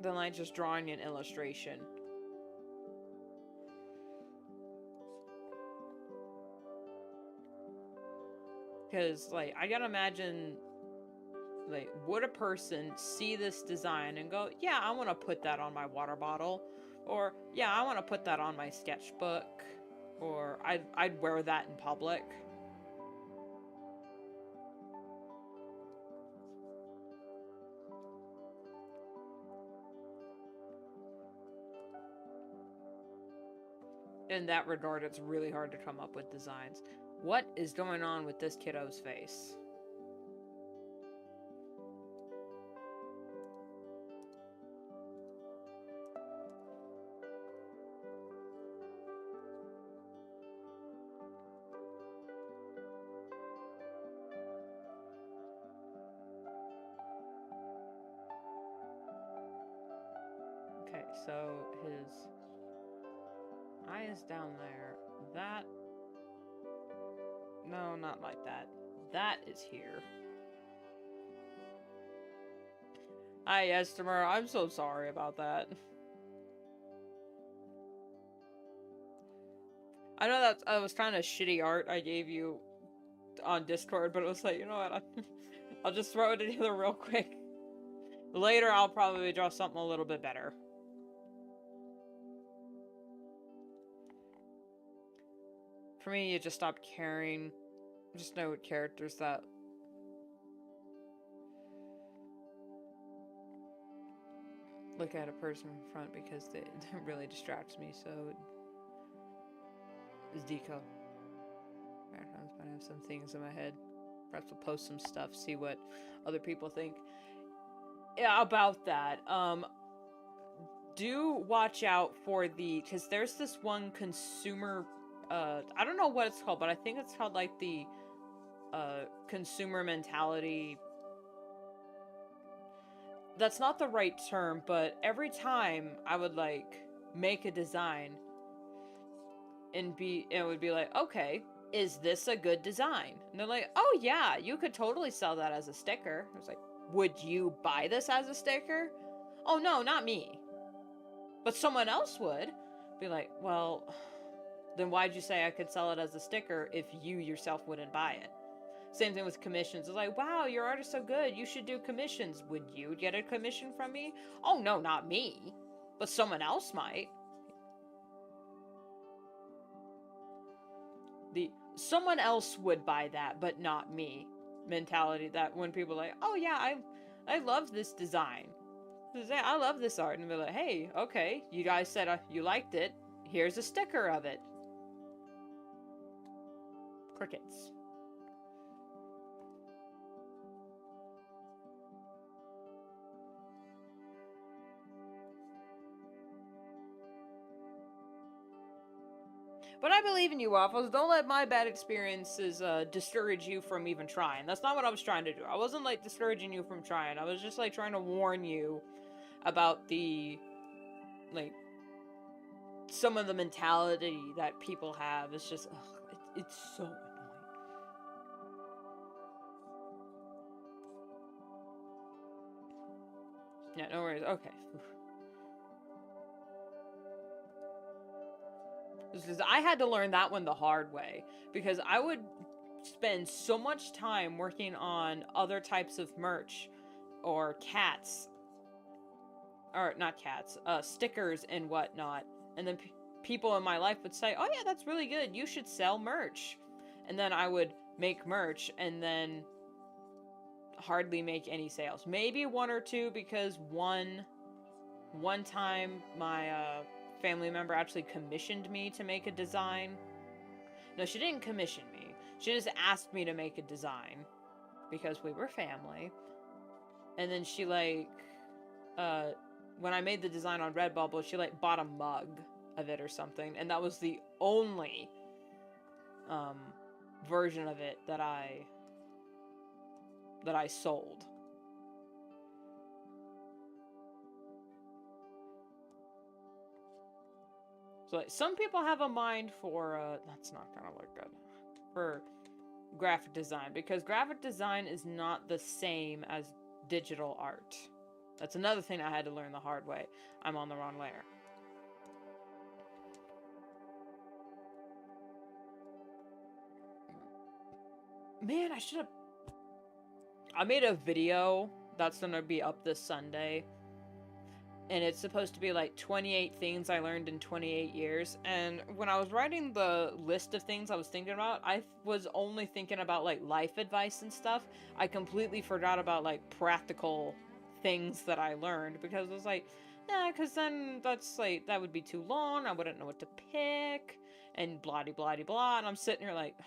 than like just drawing an illustration. Because, like, I gotta imagine, like, would a person see this design and go, yeah, I want to put that on my water bottle, or yeah, I want to put that on my sketchbook, or I'd wear that in public. In that regard, it's really hard to come up with designs. What is going on with this kiddo's face? Okay, so his eye is down there. That... No, not like that. That is here. Hi, Estimer. I'm so sorry about that. I know that I was kind of shitty art I gave you on Discord, but it was like, you know what? I'll just throw it together real quick. Later, I'll probably draw something a little bit better. For me, you just stop caring. Just know characters that... look at a person in front, because it really distracts me, so... Is deco. Backgrounds might have some things in my head. Perhaps we'll post some stuff, see what other people think about that. Do watch out for because there's this one consumer, I don't know what it's called, but I think it's called like the consumer mentality. That's not the right term, but every time I would like make a design and it would be like, okay, is this a good design? And they're like, oh yeah, you could totally sell that as a sticker. I was like, would you buy this as a sticker? Oh no, not me. But someone else would be like, well, then why'd you say I could sell it as a sticker if you yourself wouldn't buy it? Same thing with commissions. It's like, wow, your art is so good. You should do commissions. Would you get a commission from me? Oh, no, not me. But someone else might. The someone else would buy that, but not me mentality, that when people are like, oh yeah, I love this design. I love this art. And they're like, hey, okay, you guys said you liked it. Here's a sticker of it. Crickets. But I believe in you, Waffles. Don't let my bad experiences discourage you from even trying. That's not what I was trying to do. I wasn't, like, discouraging you from trying. I was just, like, trying to warn you about the, like, some of the mentality that people have. It's just, ugh, it's so annoying. Yeah, no worries. Okay. Because I had to learn that one the hard way, because I would spend so much time working on other types of merch or cats, or not cats, stickers and whatnot, and then people in my life would say, oh yeah, that's really good, you should sell merch. And then I would make merch and then hardly make any sales. Maybe one or two, because one time my family member actually commissioned me to make a design. No, she didn't commission me. She just asked me to make a design because we were family. And then she, like, when I made the design on Redbubble, she, like, bought a mug of it or something. And that was the only version of it that I sold. So, like, some people have a mind for, that's not gonna look good, for graphic design, because graphic design is not the same as digital art. That's another thing I had to learn the hard way. I'm on the wrong layer. Man, I made a video that's gonna be up this Sunday. And it's supposed to be like 28 things I learned in 28 years. And when I was writing the list of things I was thinking about, I was only thinking about like life advice and stuff. I completely forgot about like practical things that I learned, because it was like, nah, because then that's like, that would be too long. I wouldn't know what to pick and blah de blah de blah. And I'm sitting here like,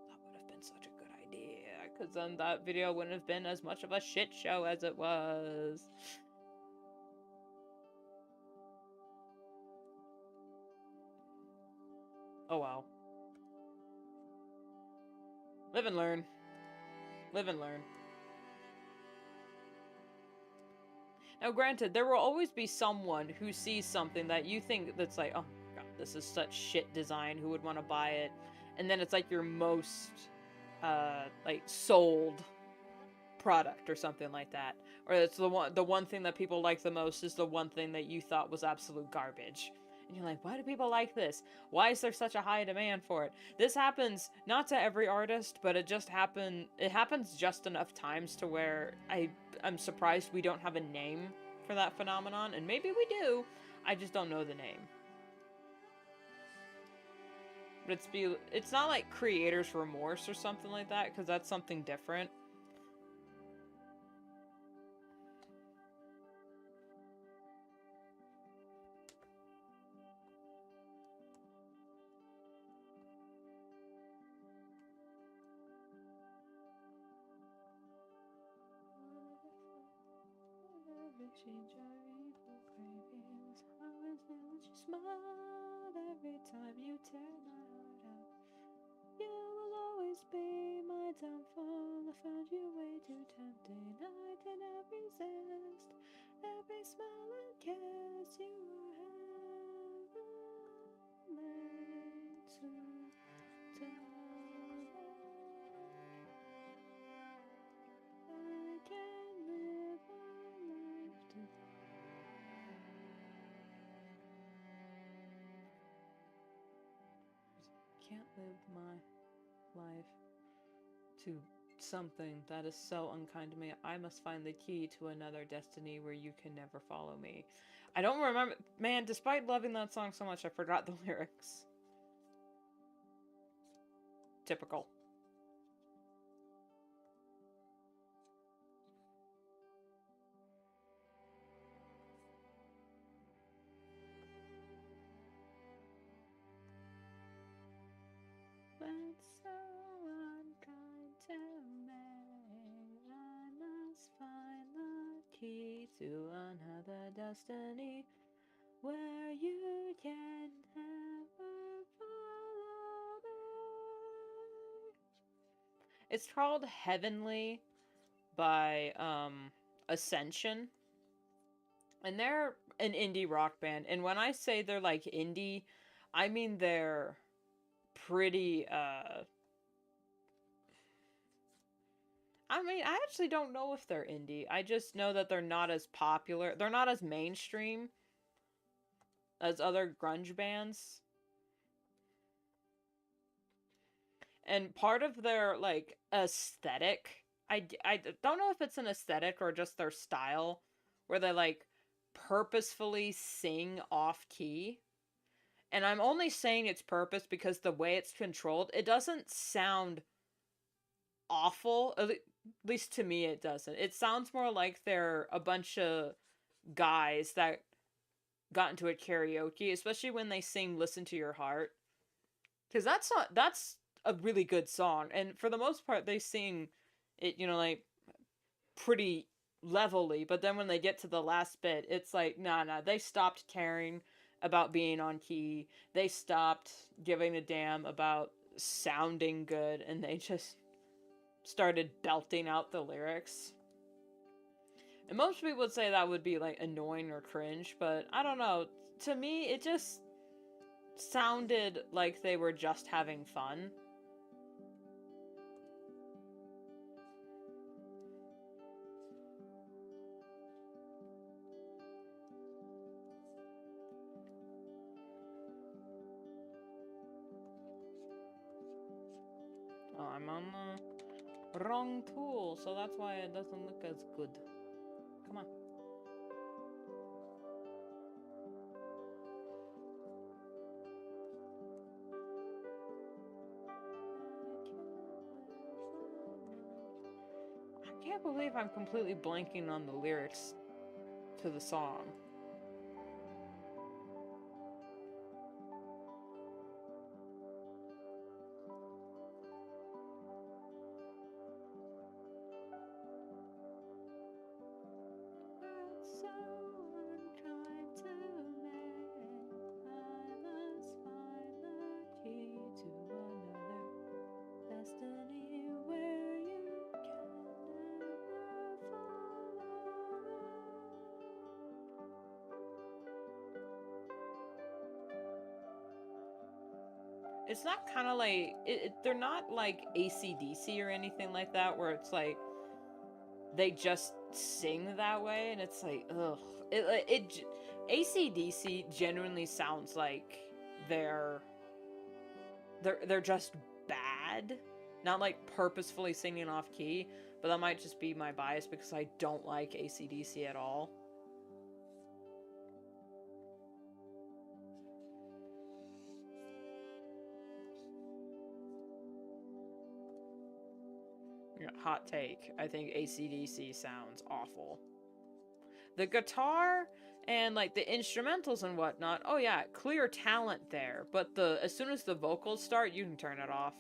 that would have been such a good idea, because then that video wouldn't have been as much of a shit show as it was. Oh well. Live and learn. Live and learn. Now, granted, there will always be someone who sees something that you think that's like, oh my god, this is such shit design, who would want to buy it? And then it's like your most, like, sold product or something like that. Or it's the one thing that people like the most is the one thing that you thought was absolute garbage. And you're like, why do people like this? Why is there such a high demand for it? This happens not to every artist, but it happens just enough times to where I'm surprised we don't have a name for that phenomenon, and maybe we do. I just don't know the name. But it's not like creator's remorse or something like that, because that's something different. exchange our evil cravings. I was there that you smiled every time you tear my heart out. You will always be my downfall. I found you way too tempting. I did not resist. Every smile and kiss, you were heavenly to I can live my life to can't live my life to something that is so unkind to me. I must find the key to another destiny where you can never follow me. I don't remember. Man, despite loving that song so much, I forgot the lyrics. Typical. But so unkind to me, I must find the key to another destiny where you can never follow me. It's called Heavenly by Ascension. And they're an indie rock band. And when I say they're like indie, I mean they're pretty I actually don't know if they're indie. I just know that they're not as popular. They're not as mainstream as other grunge bands. And part of their like aesthetic, I don't know if it's an aesthetic or just their style where they like purposefully sing off key. And I'm only saying it's purpose because the way it's controlled, it doesn't sound awful. At least to me, it doesn't. It sounds more like they're a bunch of guys that got into a karaoke, especially when they sing "Listen to Your Heart," because that's a really good song, and for the most part, they sing it, like pretty levelly. But then when they get to the last bit, it's like, nah, they stopped caring about being on key. They stopped giving a damn about sounding good, and they just started belting out the lyrics. And most people would say that would be like annoying or cringe, but I don't know. To me, it just sounded like they were just having fun. Oh, I'm on the wrong tool, so that's why it doesn't look as good. Come on. I can't believe I'm completely blanking on the lyrics to the song. It's not kind of like they're not like ACDC or anything like that, where it's like they just sing that way, and it's like, ugh. ACDC genuinely sounds like they're just bad, not like purposefully singing off key. But that might just be my bias because I don't like ACDC at all. Hot take. I think ACDC sounds awful. The guitar and like the instrumentals and whatnot, oh yeah, clear talent there. But as soon as the vocals start, you can turn it off.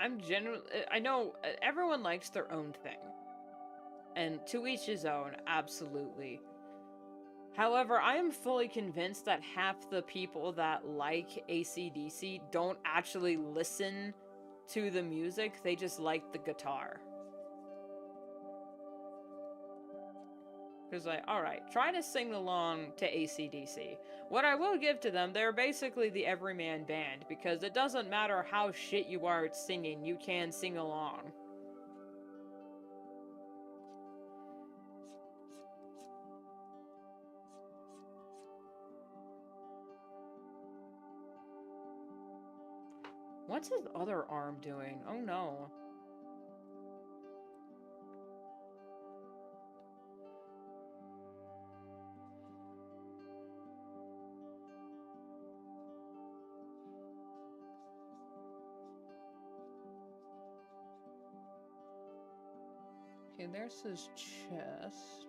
I'm generally, I know everyone likes their own thing, and to each his own, absolutely. However, I am fully convinced that half the people that like AC/DC don't actually listen to the music, they just like the guitar. Because, like, alright, try to sing along to AC/DC. What I will give to them, they're basically the everyman band, because it doesn't matter how shit you are at singing, you can sing along. What's his other arm doing? Oh no. Okay, there's his chest.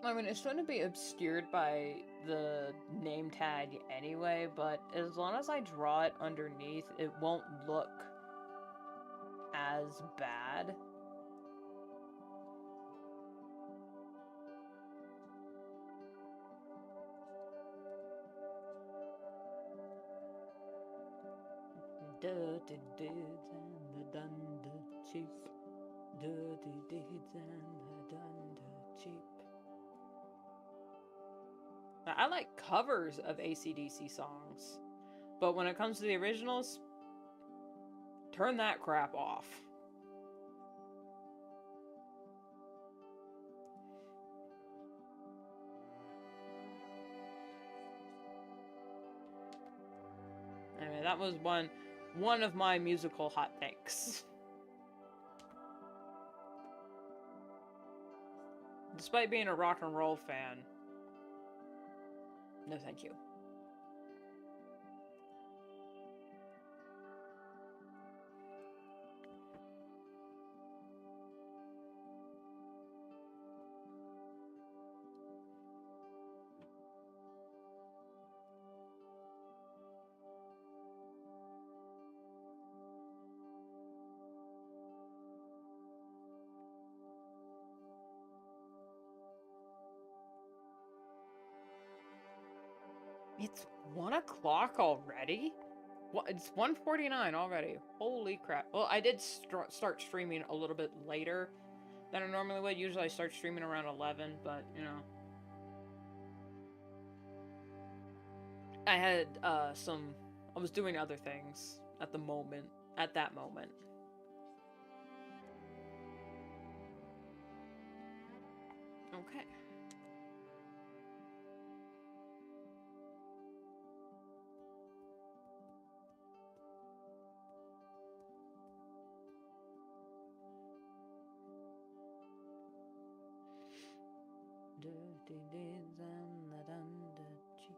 I mean, it's going to be obscured by the name tag anyway, but as long as I draw it underneath, it won't look as bad. Dirty deeds and the done the cheap. Dirty deeds and the done the cheap. Now, I like covers of AC/DC songs, but when it comes to the originals, turn that crap off. Anyway, that was one of my musical hot takes. Despite being a rock and roll fan, no thank you. It's 1 o'clock already? What? It's 1:49 already. Holy crap. Well, I did start streaming a little bit later than I normally would. Usually I start streaming around 11, but, you know. I had, I was doing other things at the moment, at that moment. Okay. Dirty deeds and the done the cheap.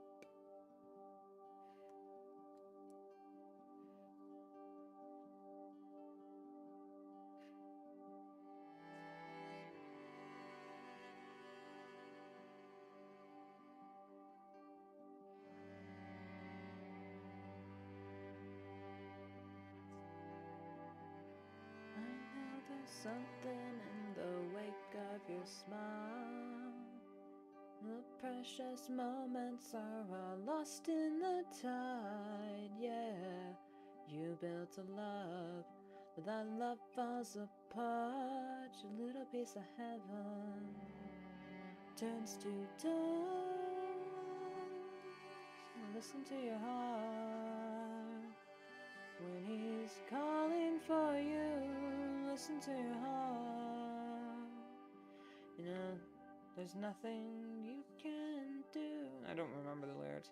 I know there's something in the wake of your smile. The precious moments are all lost in the tide, yeah. You built a love, but that love falls apart. Your little piece of heaven turns to dust. Listen to your heart when he's calling for you. Listen to your heart. You know, there's nothing you can do. I don't remember the lyrics.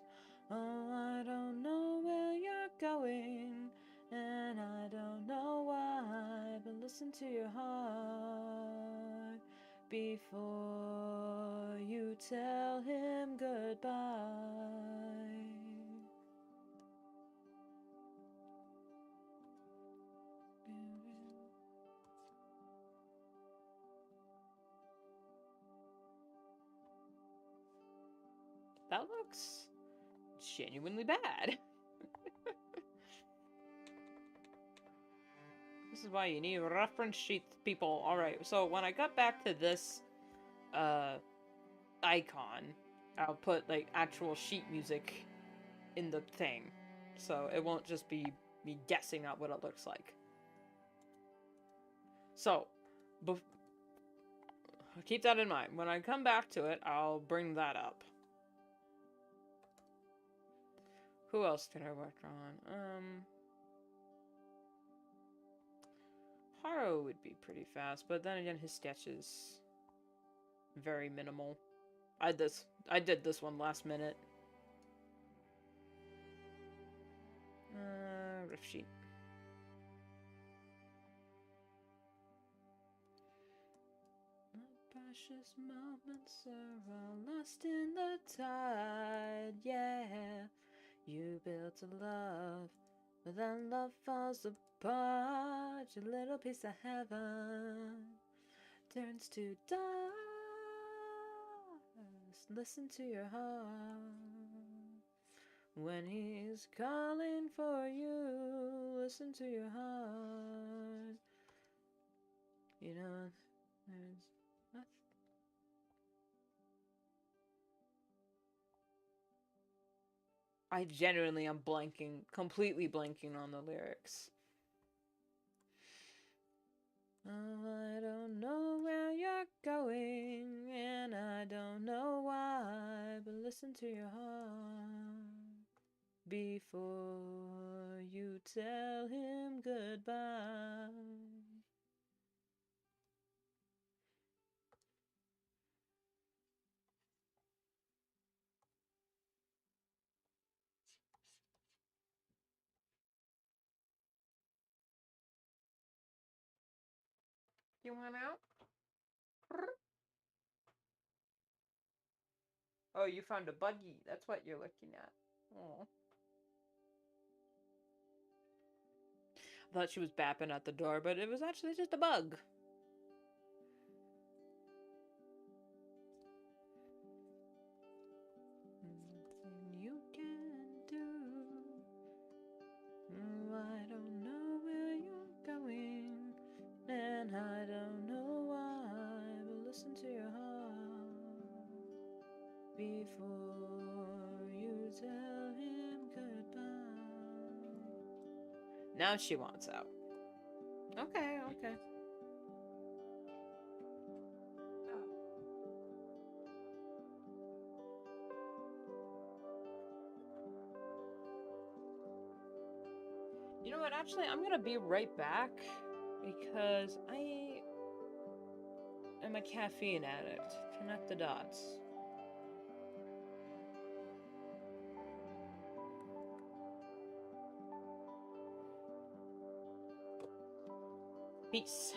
Oh, I don't know where you're going, and I don't know why, but listen to your heart before you tell him goodbye. That looks genuinely bad. This is why you need reference sheets, people. Alright, so when I got back to this icon, I'll put like actual sheet music in the thing. So it won't just be me guessing at what it looks like. So, keep that in mind. When I come back to it, I'll bring that up. Who else can I work on? Haro would be pretty fast, but then again, his sketch is very minimal. I did this one last minute. Riff sheet. Precious moments are all lost in the tide, yeah. You built a love, but then love falls apart. Your little piece of heaven turns to dust. Listen to your heart when he's calling for you. Listen to your heart. You know, there's nothing. I genuinely am blanking, completely blanking on the lyrics. Oh, I don't know where you're going, and I don't know why, but listen to your heart before you tell him goodbye. You want out? Oh, you found a buggy. That's what you're looking at. Oh. I thought she was bapping at the door, but it was actually just a bug. Nothing you can do. I don't know where you're going, and I don't know why, but listen to your heart before you tell him goodbye. Now she wants out. Okay, okay. You know what, actually, I'm gonna be right back because I am a caffeine addict. Connect the dots. Peace.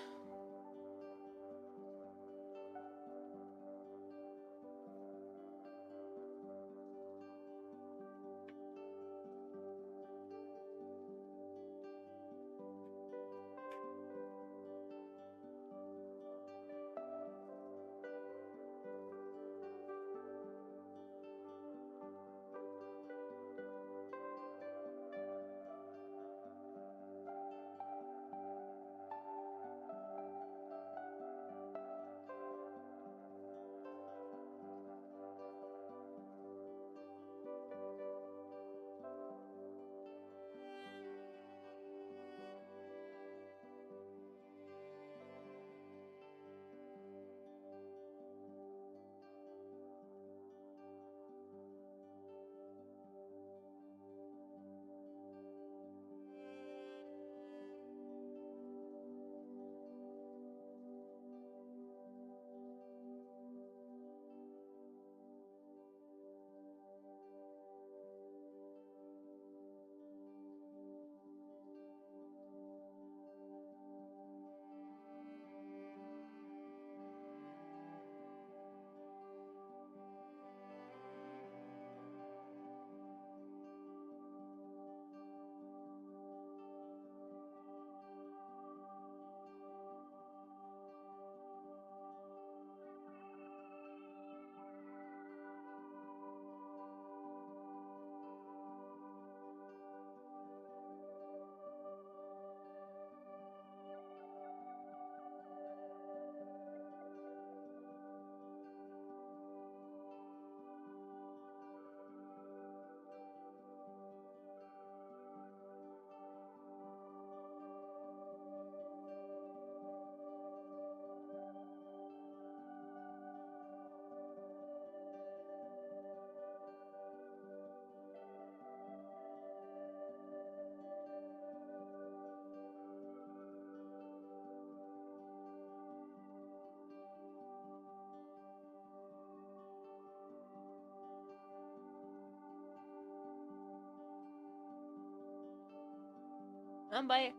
I'm back.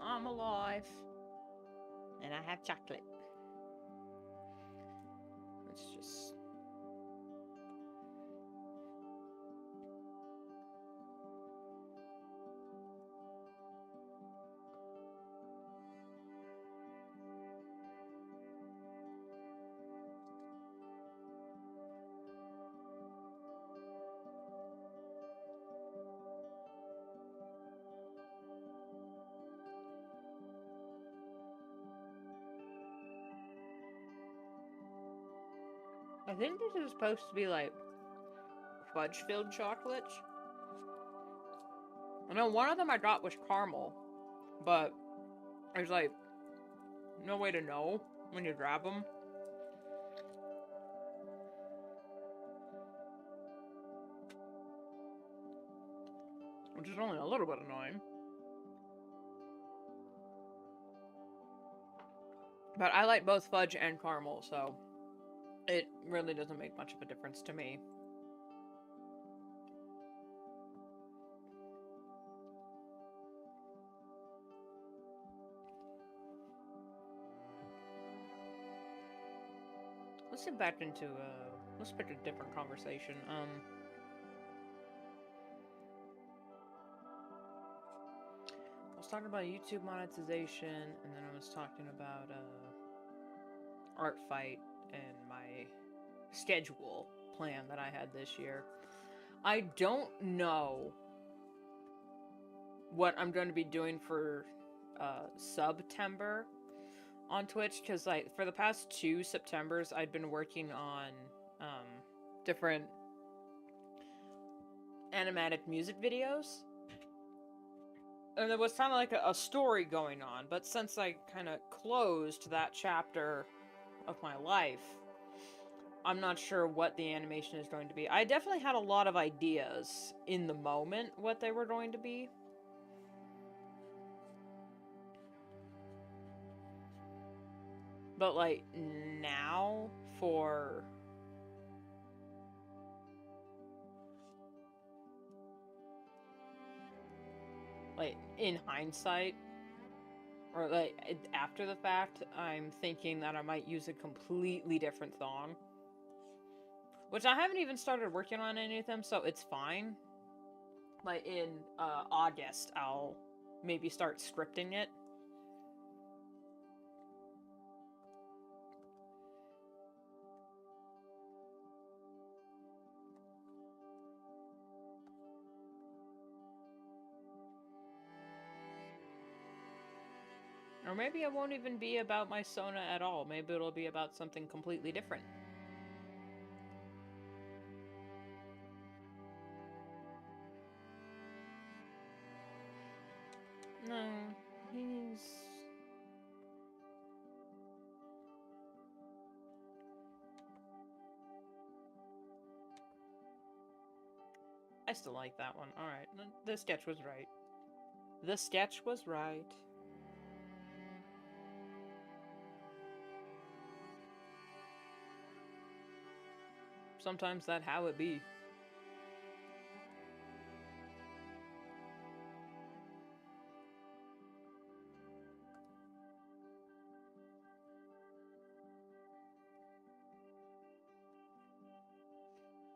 I'm alive. And I have chocolate. Let's just... I think this is supposed to be like fudge-filled chocolates. I know one of them I got was caramel, but there's like no way to know when you grab them. Which is only a little bit annoying. But I like both fudge and caramel, so it really doesn't make much of a difference to me. Let's get back into, let's pick a different conversation. I was talking about YouTube monetization, and then I was talking about, Art Fight and my schedule plan that I had this year. I don't know what I'm going to be doing for, September on Twitch, because like for the past 2 Septembers I'd been working on different animatic music videos, and there was kind of like a story going on, but since I kind of closed that chapter of my life, I'm not sure what the animation is going to be. I definitely had a lot of ideas in the moment what they were going to be. But like now, for like in hindsight, or like after the fact, I'm thinking that I might use a completely different song. Which I haven't even started working on any of them, so it's fine. Like in August, I'll maybe start scripting it. Or maybe it won't even be about my Sona at all. Maybe it'll be about something completely different. No, he's... I still like that one. Alright, the sketch was right. The sketch was right. Sometimes that how it be.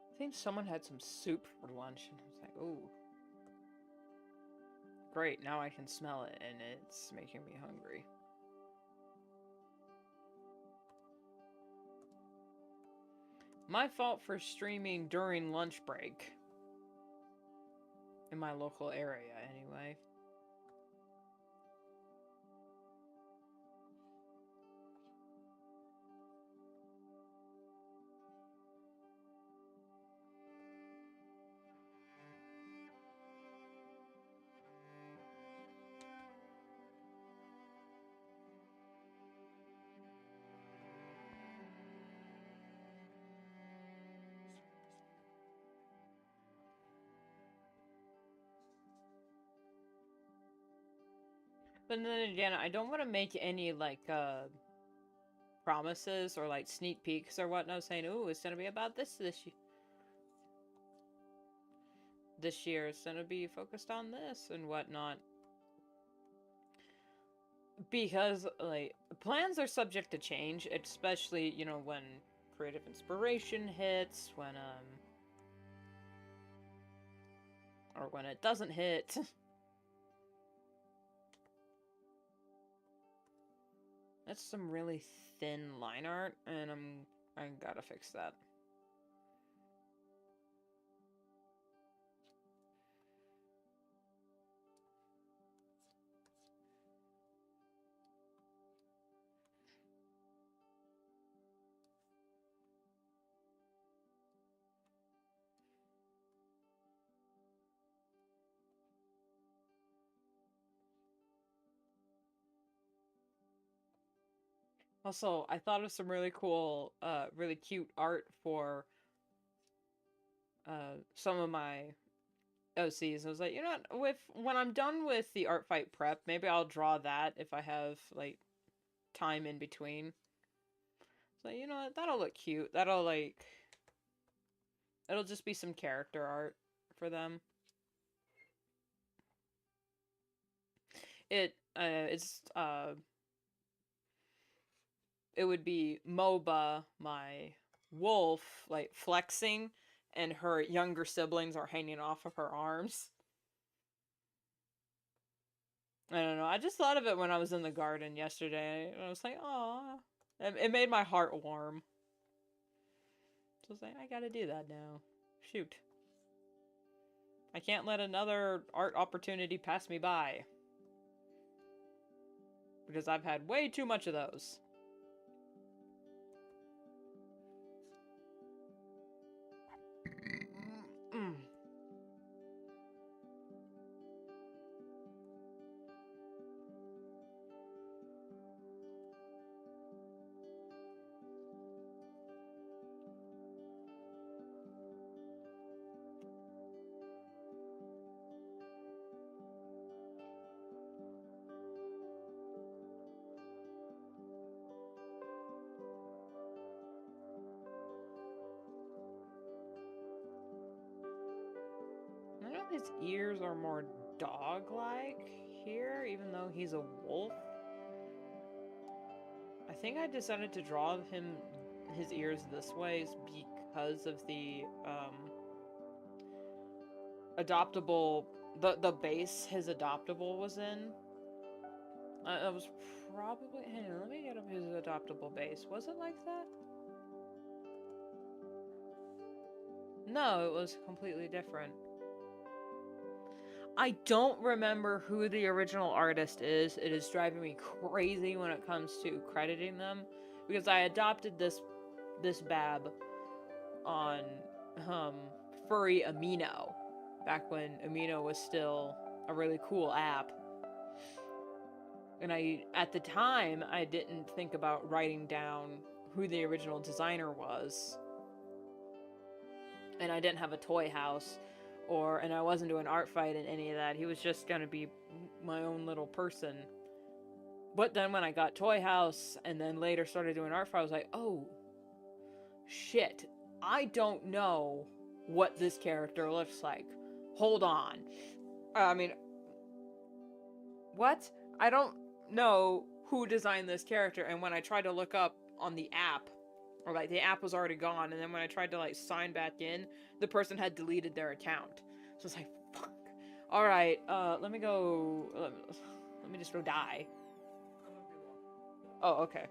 I think someone had some soup for lunch, and I was like, ooh. Great, now I can smell it, and it's making me hungry. My fault for streaming during lunch break. In my local area, anyway. But then again, I don't want to make any, like, promises or, like, sneak peeks or whatnot, saying, ooh, it's gonna be about this year. It's gonna be focused on this and whatnot. because, like, plans are subject to change, especially, you know, when creative inspiration hits, when, or when it doesn't hit. That's some really thin line art, and I gotta fix that. Also, I thought of some really cool, really cute art for some of my OCs. I was like, you know what, when I'm done with the art fight prep, maybe I'll draw that if I have like time in between. So you know what, that'll look cute. That'll like, it'll just be some character art for them. It would be Moba, my wolf, like flexing, and her younger siblings are hanging off of her arms. I don't know. I just thought of it when I was in the garden yesterday. And I was like, "Aw." It made my heart warm. So I was like, I gotta do that now. Shoot. I can't let another art opportunity pass me by. Because I've had way too much of those. I know his ears are more dog-like here, even though he's a wolf. I think I decided to draw his ears this way because of the adoptable, the base his adoptable was in. That was probably, hang on, let me get up his adoptable base. Was it like that? No, it was completely different. I don't remember who the original artist is. It is driving me crazy when it comes to crediting them, because I adopted this bab on Furry Amino back when Amino was still a really cool app. And at the time, I didn't think about writing down who the original designer was. And I didn't have a toy house, and I wasn't doing art fight and any of that. He was just gonna be my own little person. But then when I got toy house and then later started doing art fight, I was like, oh, shit. I don't know what this character looks like. Hold on. I mean, what? I don't know who designed this character, and when I tried to look up on the app, or like the app was already gone, and then when I tried to like sign back in, the person had deleted their account. So it's like, fuck. Alright, let me go, let me just go die. Oh, okay.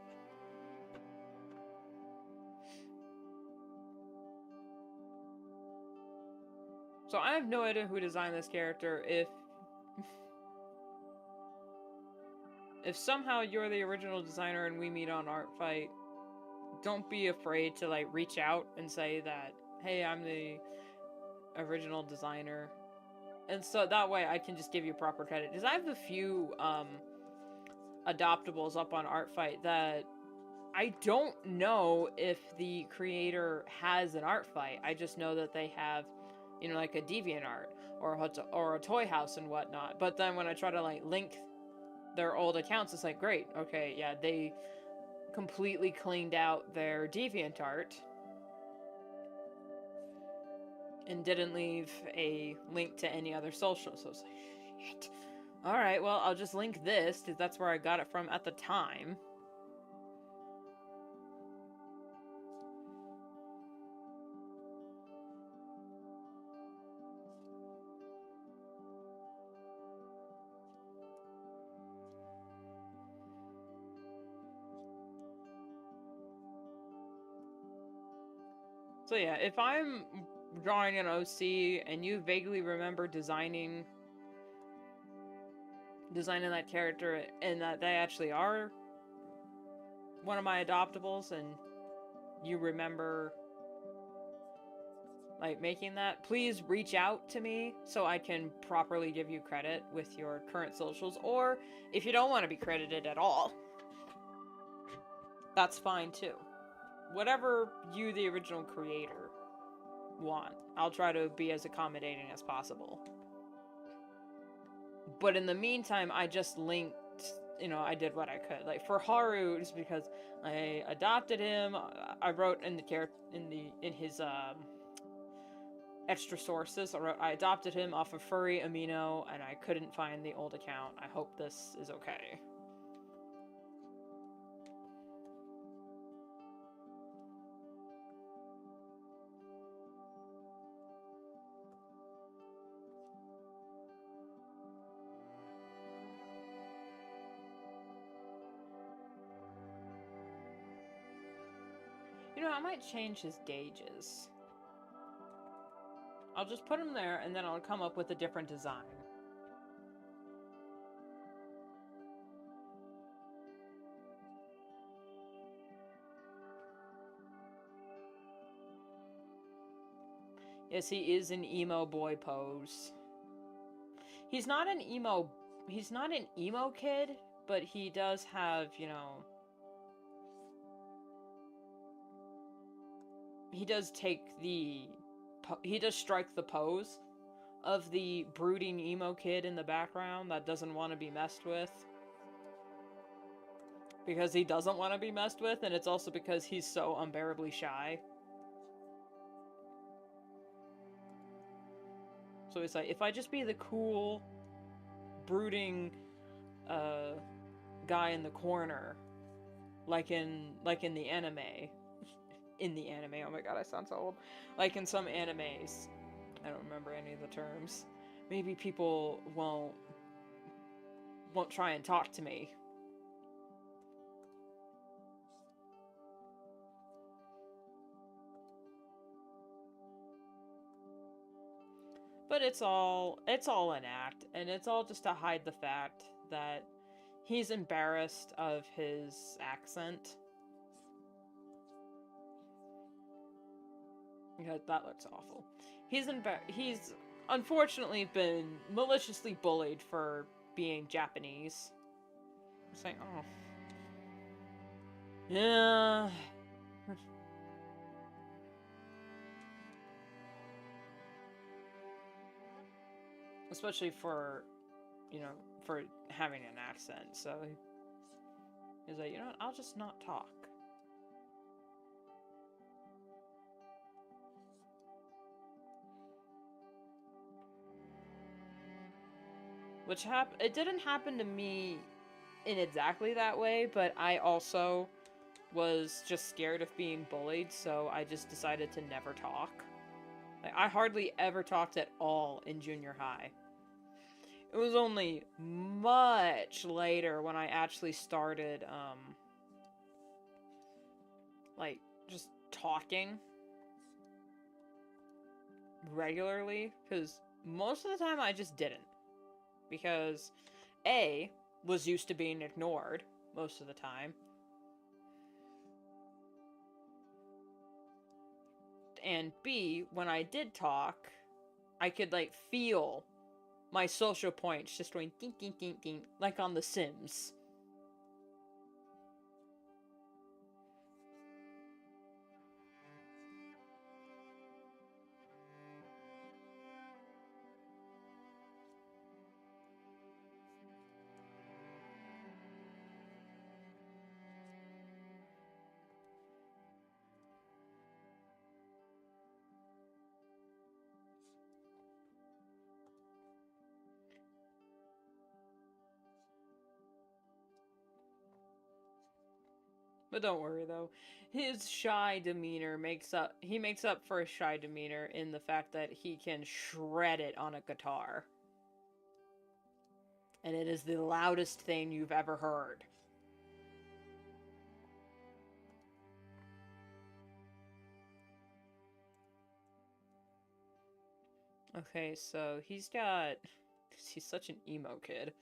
So I have no idea who designed this character. If somehow you're the original designer and we meet on Art Fight, don't be afraid to like reach out and say that, hey, I'm the original designer. And so that way I can just give you proper credit. Because I have a few adoptables up on Art Fight that I don't know if the creator has an art fight. I just know that they have, you know, like a DeviantArt or a toy house and whatnot. But then when I try to like link their old accounts, it's like, great, okay, yeah, they completely cleaned out their DeviantArt and didn't leave a link to any other social. So it's like, shit. Alright, well, I'll just link this, because that's where I got it from at the time. So yeah, if I'm drawing an OC and you vaguely remember designing that character and that they actually are one of my adoptables and you remember like making that, please reach out to me so I can properly give you credit with your current socials, or if you don't want to be credited at all, that's fine too. Whatever you, the original creator, want, I'll try to be as accommodating as possible. But in the meantime, I just linked, I did what I could. Like for Haru, just because I adopted him, I wrote in his extra sources, I adopted him off of Furry Amino, and I couldn't find the old account. I hope this is okay. I might change his gauges. I'll just put him there, and then I'll come up with a different design. Yes, he is an emo boy pose. He's not an emo kid, but he does have, he does strike the pose of the brooding emo kid in the background that doesn't want to be messed with. Because he doesn't want to be messed with, and it's also because he's so unbearably shy. So it's like, if I just be the cool, brooding, guy in the corner, like in the anime, oh my god, I sound so old, like in some animes, I don't remember any of the terms, maybe people won't try and talk to me. But it's all an act, and it's all just to hide the fact that he's embarrassed of his accent. Yeah, that looks awful. He's unfortunately been maliciously bullied for being Japanese. I'm saying, oh. Yeah. Especially for, for having an accent, so he's like, what, I'll just not talk. Which it didn't happen to me in exactly that way, but I also was just scared of being bullied, so I just decided to never talk. Like, I hardly ever talked at all in junior high. It was only much later when I actually started, like, just talking regularly, because most of the time I just didn't. Because, A, was used to being ignored most of the time. And B, when I did talk, I could, like, feel my social points just going ding, ding, ding, ding, like on The Sims. But don't worry though. His shy demeanor makes up for his shy demeanor in the fact that he can shred it on a guitar. And it is the loudest thing you've ever heard. Okay, so he's such an emo kid.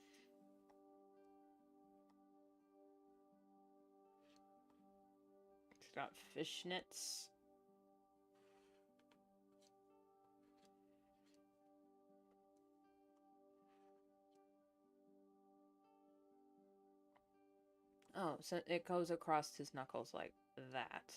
He's got fishnets. Oh, so it goes across his knuckles like that.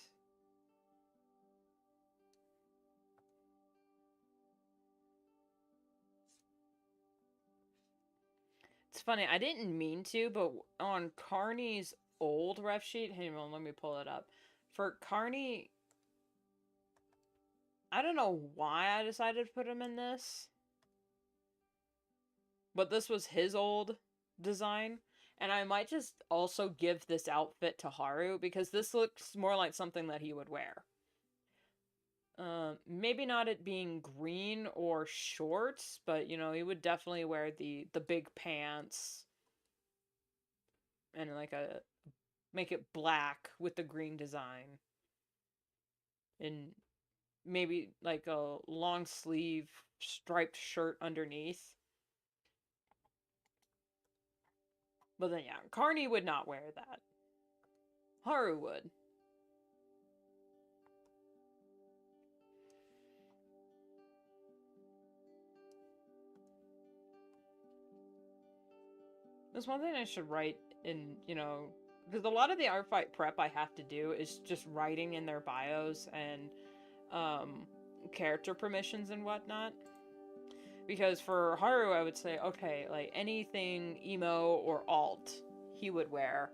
It's funny, I didn't mean to, but on Carney's old ref sheet, hang on, let me pull it up. For Carney, I don't know why I decided to put him in this, but this was his old design. And I might just also give this outfit to Haru, because this looks more like something that he would wear. Maybe not it being green or shorts, but, you know, he would definitely wear the big pants. And, like, make it black with the green design. And maybe, like, a long sleeve striped shirt underneath. But then, yeah, Carney would not wear that. Haru would. There's one thing I should write in, you know, because a lot of the art fight prep I have to do is just writing in their bios and character permissions and whatnot. Because for Haru, I would say, okay, like anything emo or alt, he would wear.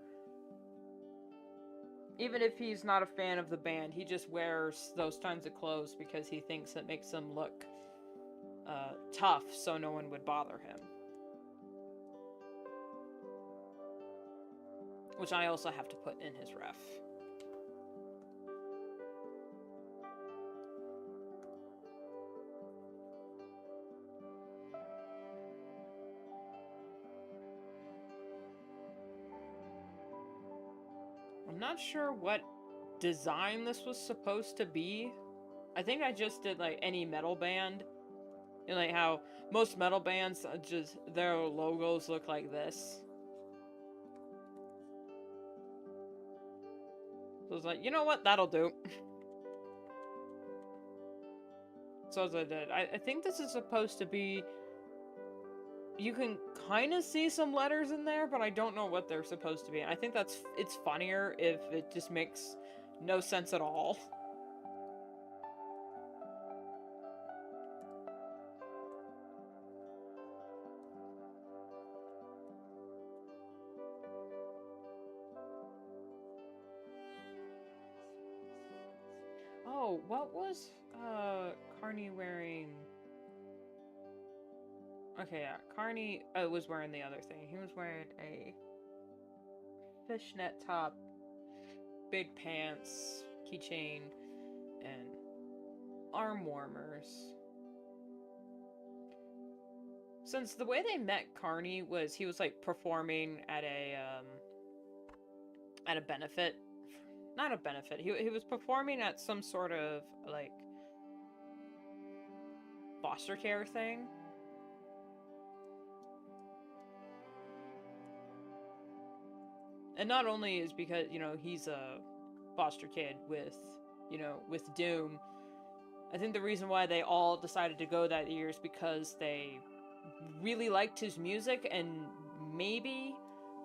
Even if he's not a fan of the band, he just wears those kinds of clothes because he thinks it makes him look tough, so no one would bother him. Which I also have to put in his ref. I'm not sure what design this was supposed to be. I think I just did like any metal band. You know, like how most metal bands just their logos look like this. So I was like, you know what? That'll do. So as I did. I think this is supposed to be... You can kind of see some letters in there, but I don't know what they're supposed to be. I think it's funnier if it just makes no sense at all. Oh, what was Carney wearing? Okay, yeah, Carney was wearing the other thing. He was wearing a fishnet top, big pants, keychain, and arm warmers. Since the way they met Carney was he was like performing at a benefit. Not a benefit. He was performing at some sort of like foster care thing. And not only is because, you know, he's a foster kid with, you know, with Doom. I think the reason why they all decided to go that year is because they really liked his music, and maybe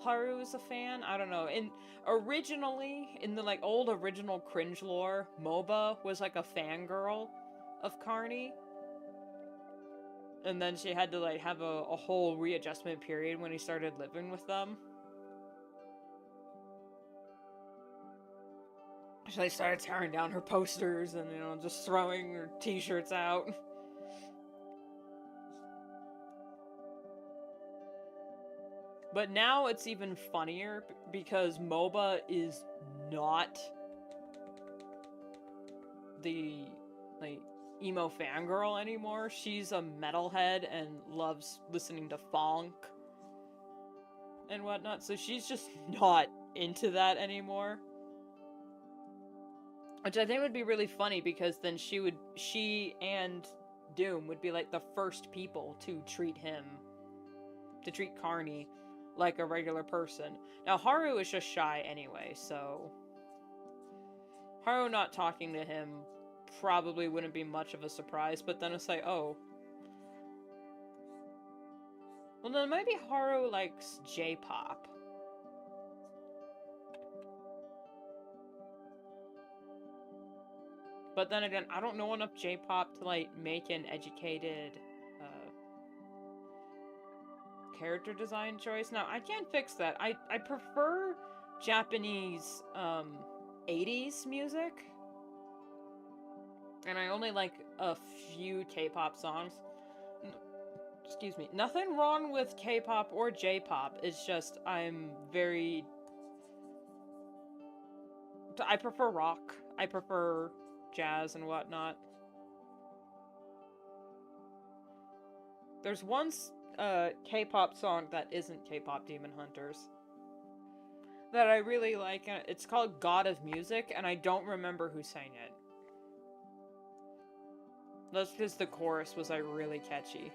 Haru is a fan. I don't know. And originally, in the like old original cringe lore, MOBA was like a fangirl of Carney. And then she had to like have a whole readjustment period when he started living with them. She like started tearing down her posters and, you know, just throwing her t-shirts out. But now it's even funnier because MOBA is not the, like, emo fangirl anymore. She's a metalhead and loves listening to funk and whatnot, so she's just not into that anymore. Which I think would be really funny, because then she and Doom would be like the first people to treat Carney like a regular person. Now, Haru is just shy anyway, so Haru not talking to him probably wouldn't be much of a surprise, but then it's like, oh. Well, then maybe Haru likes J-pop. But then again, I don't know enough J-pop to, like, make an educated character design choice. Now, I can't fix that. I prefer Japanese 80s music. And I only like a few K-pop songs. Excuse me. Nothing wrong with K-pop or J-pop. It's just I prefer rock. I prefer jazz and whatnot. There's one K-pop song that isn't K-pop Demon Hunters that I really like. It's called God of Music, and I don't remember who sang it. That's because the chorus was, like, really catchy.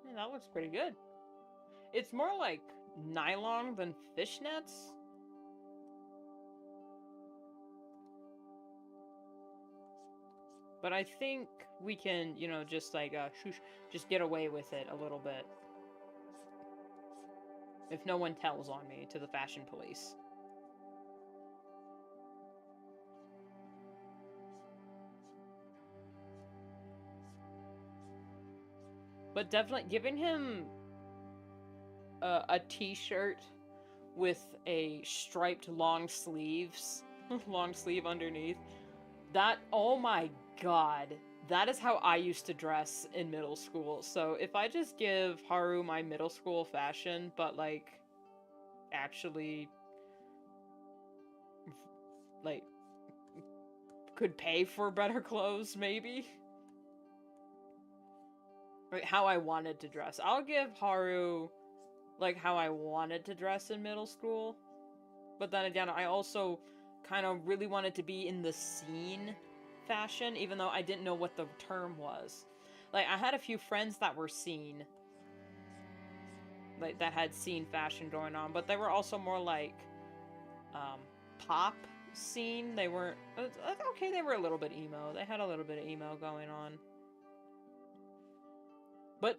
Yeah, that looks pretty good. It's more like nylon than fishnets. But I think we can, you know, just like, just get away with it a little bit. If no one tells on me to the fashion police. But definitely giving him a t-shirt with a striped long sleeve underneath. That, oh my god. That is how I used to dress in middle school. So if I just give Haru my middle school fashion, but, like, actually, like, could pay for better clothes, maybe? Like, how I wanted to dress. I'll give Haru, like, how I wanted to dress in middle school. But then again, I also kind of really wanted to be in the scene fashion, even though I didn't know what the term was. Like, I had a few friends that were scene. Like, that had scene fashion going on, but they were also more like, pop scene. They weren't, okay, they were a little bit emo. They had a little bit of emo going on. But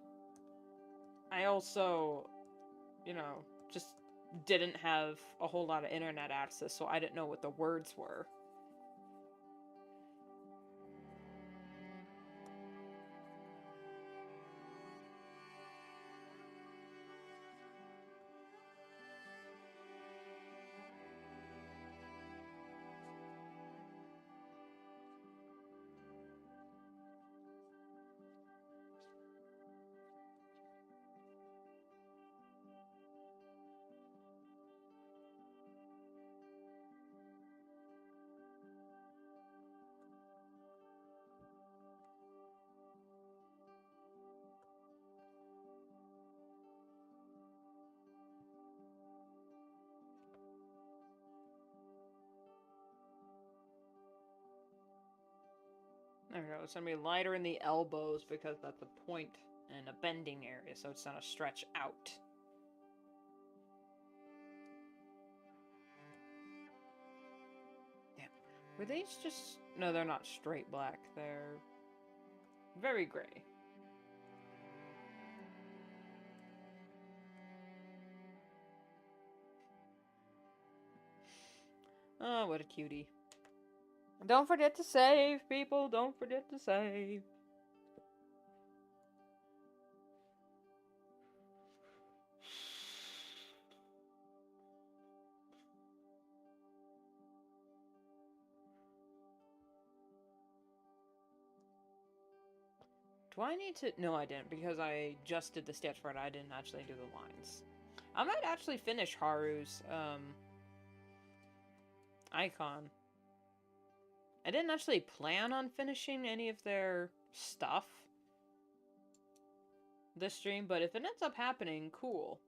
I also, you know, just didn't have a whole lot of internet access, so I didn't know what the words were. There we go. It's going to be lighter in the elbows because that's a point and a bending area, so it's going to stretch out. Yeah. Were these just... No, they're not straight black. They're very gray. Oh, what a cutie. Don't forget to save, people. Don't forget to save. Do I need to? No, I didn't, because I just did the sketch part. I didn't actually do the lines. I might actually finish Haru's, icon. I didn't actually plan on finishing any of their stuff this stream, but if it ends up happening, cool.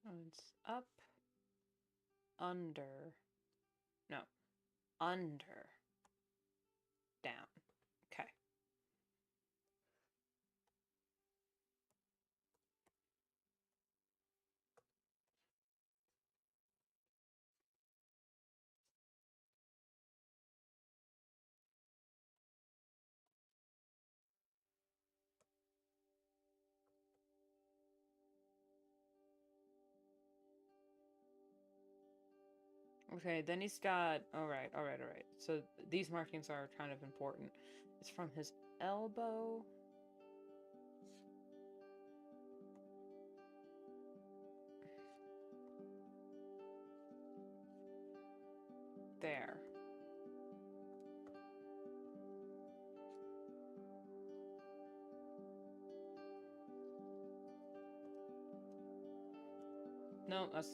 Oh, it's up, under, no, under, down. Okay. Okay, then he's got... Alright. So these markings are kind of important. It's from his elbow. There. No, that's...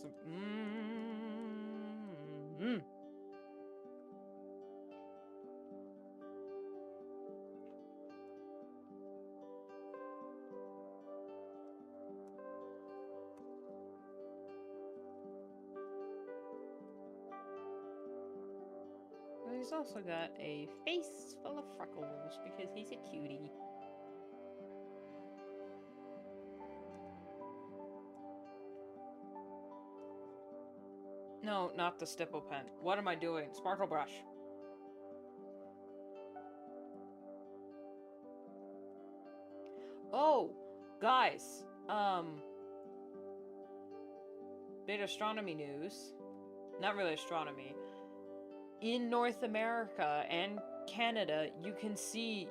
He's also got a face full of freckles because he's a cutie. No, not the stipple pen. What am I doing? Sparkle brush. Oh, guys. Bit of astronomy news. Not really astronomy. In North America and Canada, you can see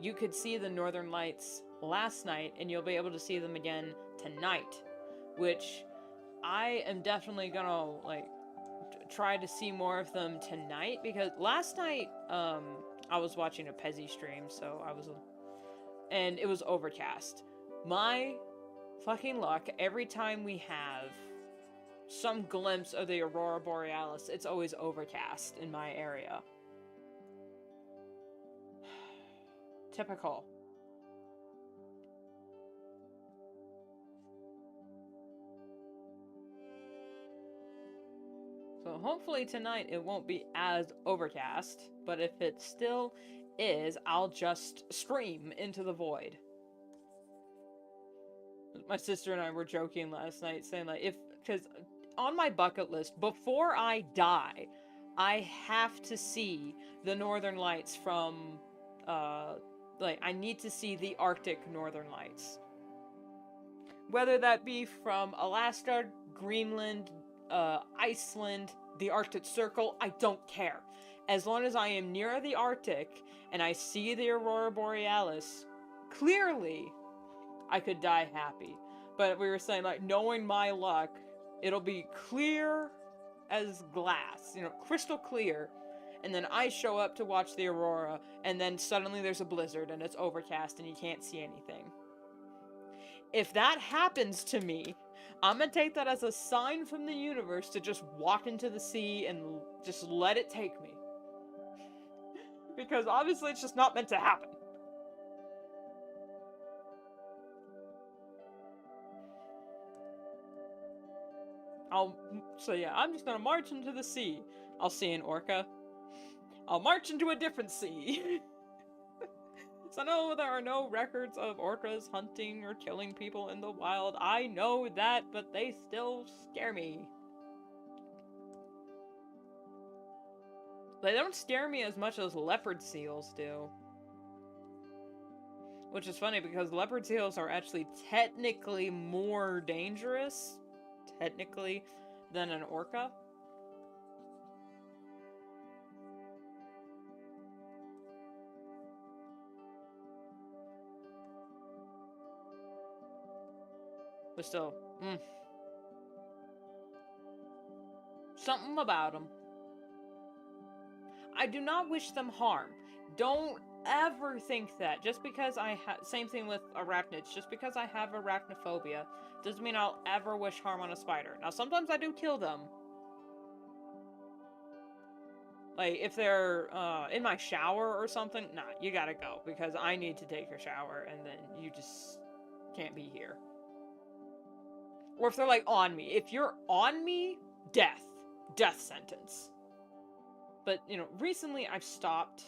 you could see the northern lights last night, and you'll be able to see them again tonight, which I am definitely gonna like try to see more of them tonight, because last night I was watching a Pezzy stream, so and it was overcast. My fucking luck, every time we have some glimpse of the Aurora Borealis, it's always overcast in my area. Typical. So hopefully tonight it won't be as overcast, but if it still is, I'll just scream into the void. My sister and I were joking last night, saying like, because on my bucket list, before I die, I have to see the northern lights from, I need to see the Arctic northern lights. Whether that be from Alaska, Greenland, Iceland, the Arctic Circle, I don't care. As long as I am near the Arctic and I see the Aurora Borealis, clearly, I could die happy. But we were saying, like, knowing my luck, it'll be clear as glass, crystal clear, and then I show up to watch the aurora, and then suddenly there's a blizzard and it's overcast and you can't see anything. If that happens to me, I'm gonna take that as a sign from the universe to just walk into the sea and just let it take me. Because obviously it's just not meant to happen. So yeah, I'm just gonna march into the sea. I'll see an orca. I'll march into a different sea. So no, there are no records of orcas hunting or killing people in the wild. I know that, but they still scare me. They don't scare me as much as leopard seals do. Which is funny because leopard seals are actually technically more dangerous, technically, than an orca. But still, something about them. I do not wish them harm. Don't ever think that. Just because I have... Same thing with arachnids. Just because I have arachnophobia doesn't mean I'll ever wish harm on a spider. Now, sometimes I do kill them. Like, if they're in my shower or something, nah, you gotta go. Because I need to take a shower, and then you just can't be here. Or if they're, like, on me. If you're on me, death. Death sentence. But, you know, recently I've stopped.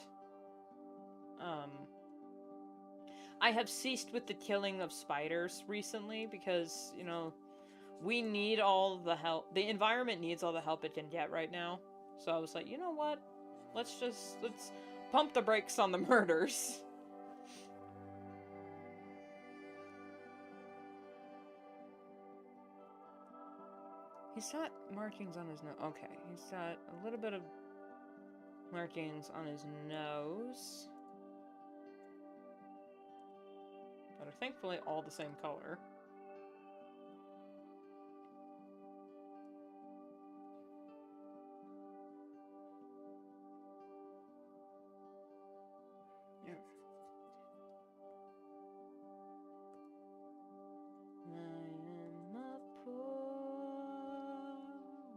I have ceased with the killing of spiders recently because, you know, we need all the help. The environment needs all the help it can get right now. So I was like, you know what? Let's pump the brakes on the murders. He's got markings on his nose. Okay, he's got a little bit of markings on his nose. That are thankfully all the same color. Yeah. I am a poor,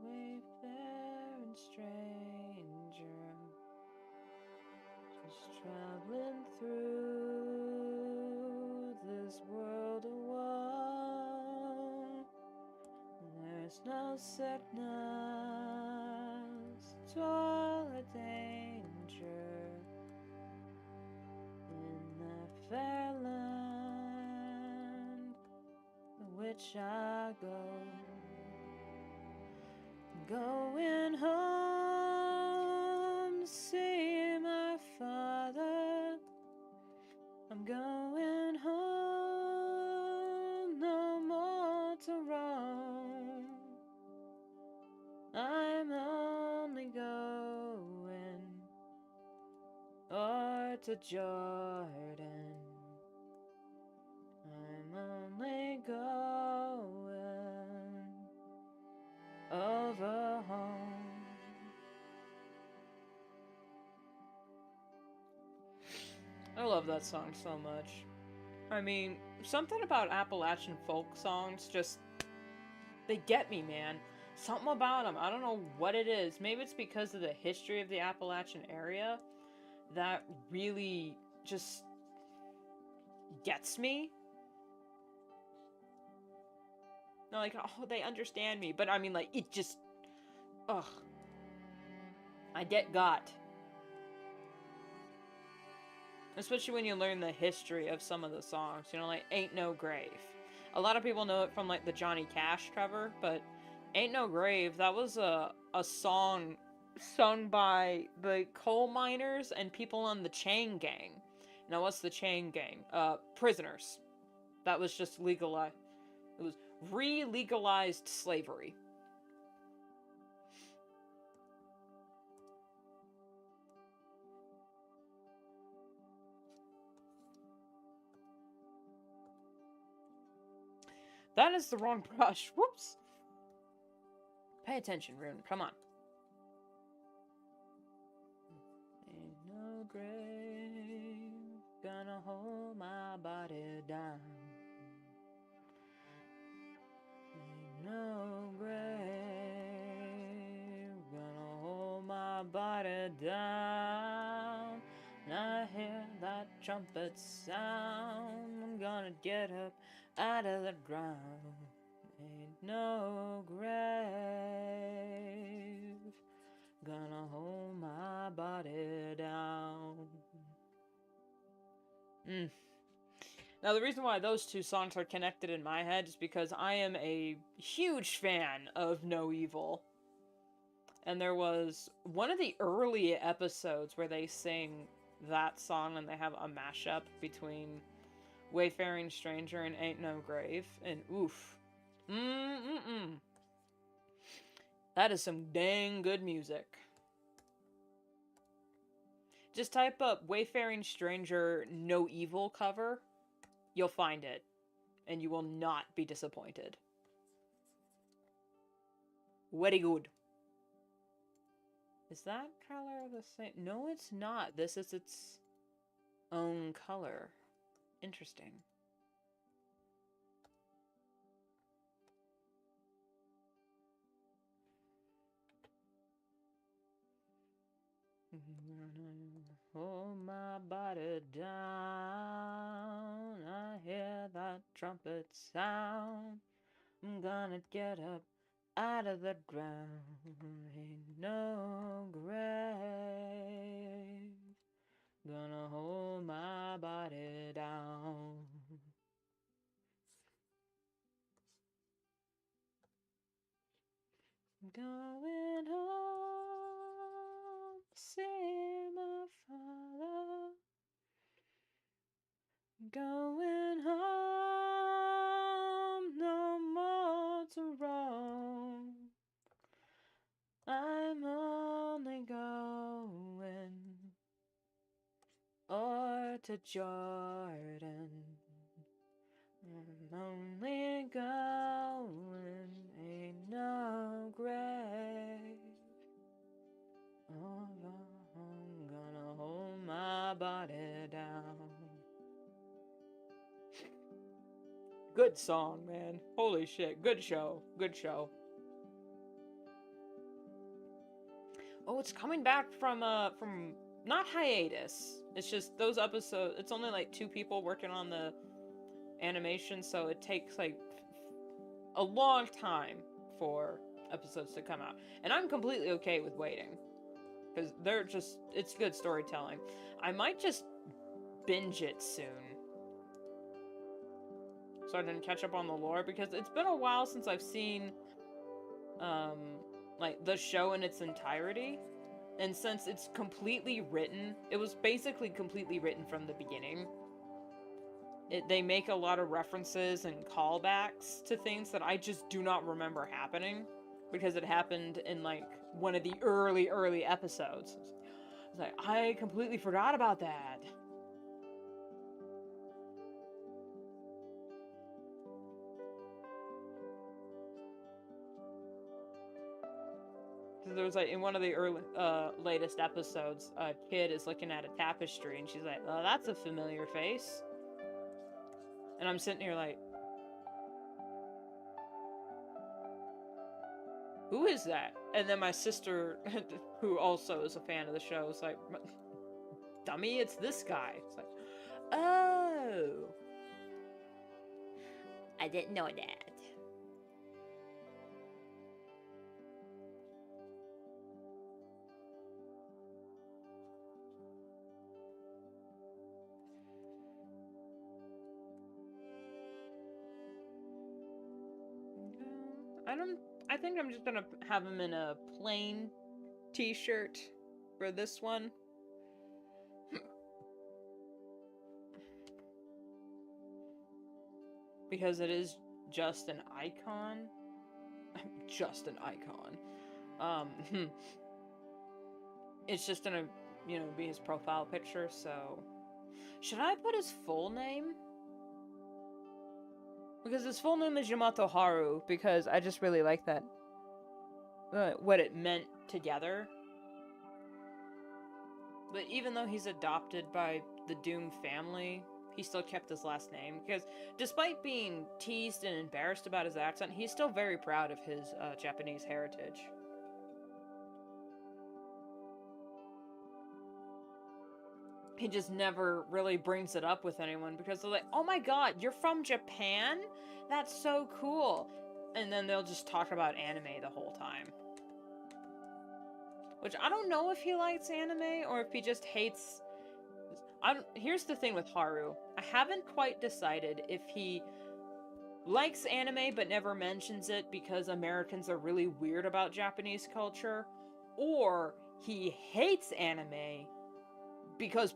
wayfaring stranger, just traveling through this world of woe. There's no sickness, toil, or danger in that fair land which I go. Going home to see my father. I'm going home, no more to roam. I'm only going or to Jordan. I'm only going over home. I love that song so much. I mean, something about Appalachian folk songs just... they get me, man. Something about them. I don't know what it is. Maybe it's because of the history of the Appalachian area that really just gets me. They're like, oh, they understand me. But I mean, like, it just... ugh. I get got. Especially when you learn the history of some of the songs. You know, like, Ain't No Grave. A lot of people know it from, like, the Johnny Cash cover, but Ain't No Grave, that was a song sung by the coal miners and people on the Chain Gang. Now, what's the Chain Gang? Prisoners. That was just legalized. It was re-legalized slavery. That is the wrong brush. Whoops. Pay attention, Rune. Come on. Ain't no grave gonna hold my body down. body down. I hear that trumpet sound. I'm gonna get up out of the ground. Ain't no grave gonna hold my body down. Now, the reason why those two songs are connected in my head is because I am a huge fan of No Evil. And there was one of the early episodes where they sing that song and they have a mashup between Wayfaring Stranger and Ain't No Grave. And oof. That is some dang good music. Just type up Wayfaring Stranger No Evil cover. You'll find it. And you will not be disappointed. Very good. Is that color the same? No, it's not. This is its own color. Interesting. Hold my body down. I hear that trumpet sound. I'm gonna get up out of the ground. Ain't no grave gonna hold my body down. Going home, see my father. Going home, no more to roam. I'm only going or to Jordan. I'm only going, ain't no grave. Oh, I'm gonna hold my body down. Good song, man. Holy shit. Good show. Good show. Oh, it's coming back from not hiatus. It's just those episodes. It's only like 2 people working on the animation, so it takes like a long time for episodes to come out. And I'm completely okay with waiting. Because it's good storytelling. I might just binge it soon. So I didn't catch up on the lore, because it's been a while since I've seen, like, the show in its entirety. And since it's completely written, it was basically completely written from the beginning. They make a lot of references and callbacks to things that I just do not remember happening, because it happened in, like, one of the early episodes. It's like, I completely forgot about that. There was, like, in one of the latest episodes, a kid is looking at a tapestry, and she's like, oh, that's a familiar face. And I'm sitting here like, who is that? And then my sister, who also is a fan of the show, is like, dummy, it's this guy. It's like, oh. I didn't know that. I think I'm just gonna have him in a plain t-shirt for this one. Because it is just an icon. Just an icon. It's just gonna, be his profile picture, so... Should I put his full name? Because his full name is Yamato Haru, because I just really like that. What it meant together. But even though he's adopted by the Doom family, he still kept his last name. Because despite being teased and embarrassed about his accent, he's still very proud of his Japanese heritage. he just never really brings it up with anyone because they're like, oh my god, you're from Japan? That's so cool. And then they'll just talk about anime the whole time. Which I don't know if he likes anime or if he just hates... Here's the thing with Haru. I haven't quite decided if he likes anime but never mentions it because Americans are really weird about Japanese culture, or he hates anime because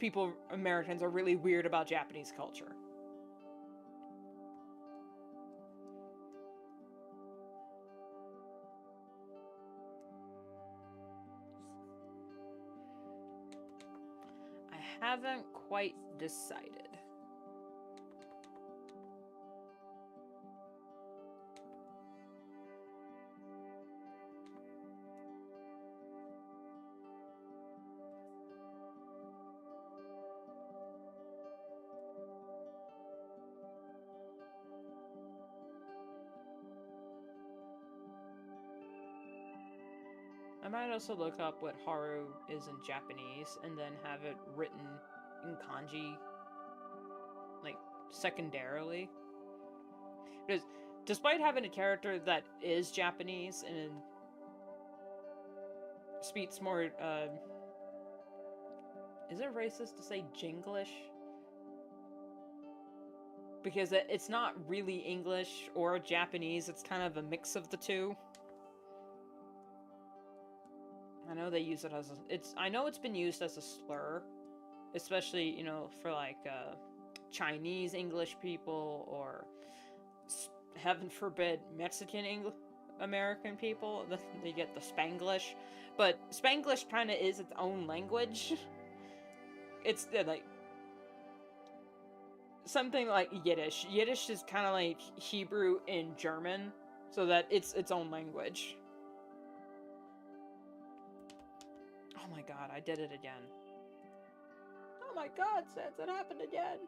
Americans are really weird about Japanese culture. I haven't quite decided. I might also look up what Haru is in Japanese and then have it written in kanji, like, secondarily. Because despite having a character that is Japanese and speaks more, is it racist to say Jinglish? Because it's not really English or Japanese, it's kind of a mix of the two. I know they use it as I know it's been used as a slur, especially, you know, for like Chinese English people or heaven forbid Mexican American people. They get the Spanglish, but Spanglish kind of is its own language. It's like something like Yiddish. Yiddish is kind of like Hebrew in German, so that it's its own language. Oh my god, I did it again. Oh my god, Sans, it happened again.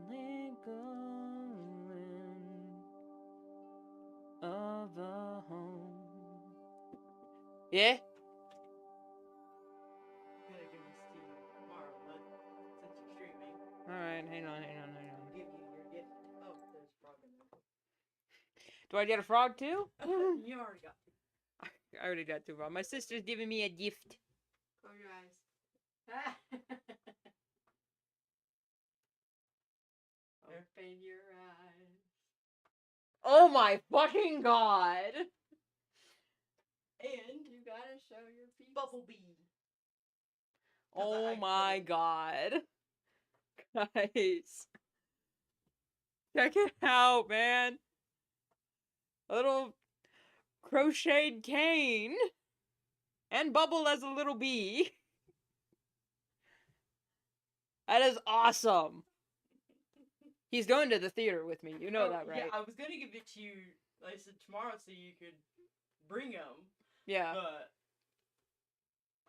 Only going of a home. Yeah? Alright, hang on. Give you your gift. Oh, there's a frog in there. Do I get a frog too? You already got two. I already got two frogs. My sister's giving me a gift. Close your eyes. Open your eyes. Oh my fucking god! And you gotta show your feet. Bumblebee. Oh my god. Guys. Check it out, man. A little crocheted cane. And Bubble as a little bee. That is awesome. He's going to the theater with me. You know that, right? Yeah, I was gonna give it to you, like I said, tomorrow so you could bring him. Yeah. But,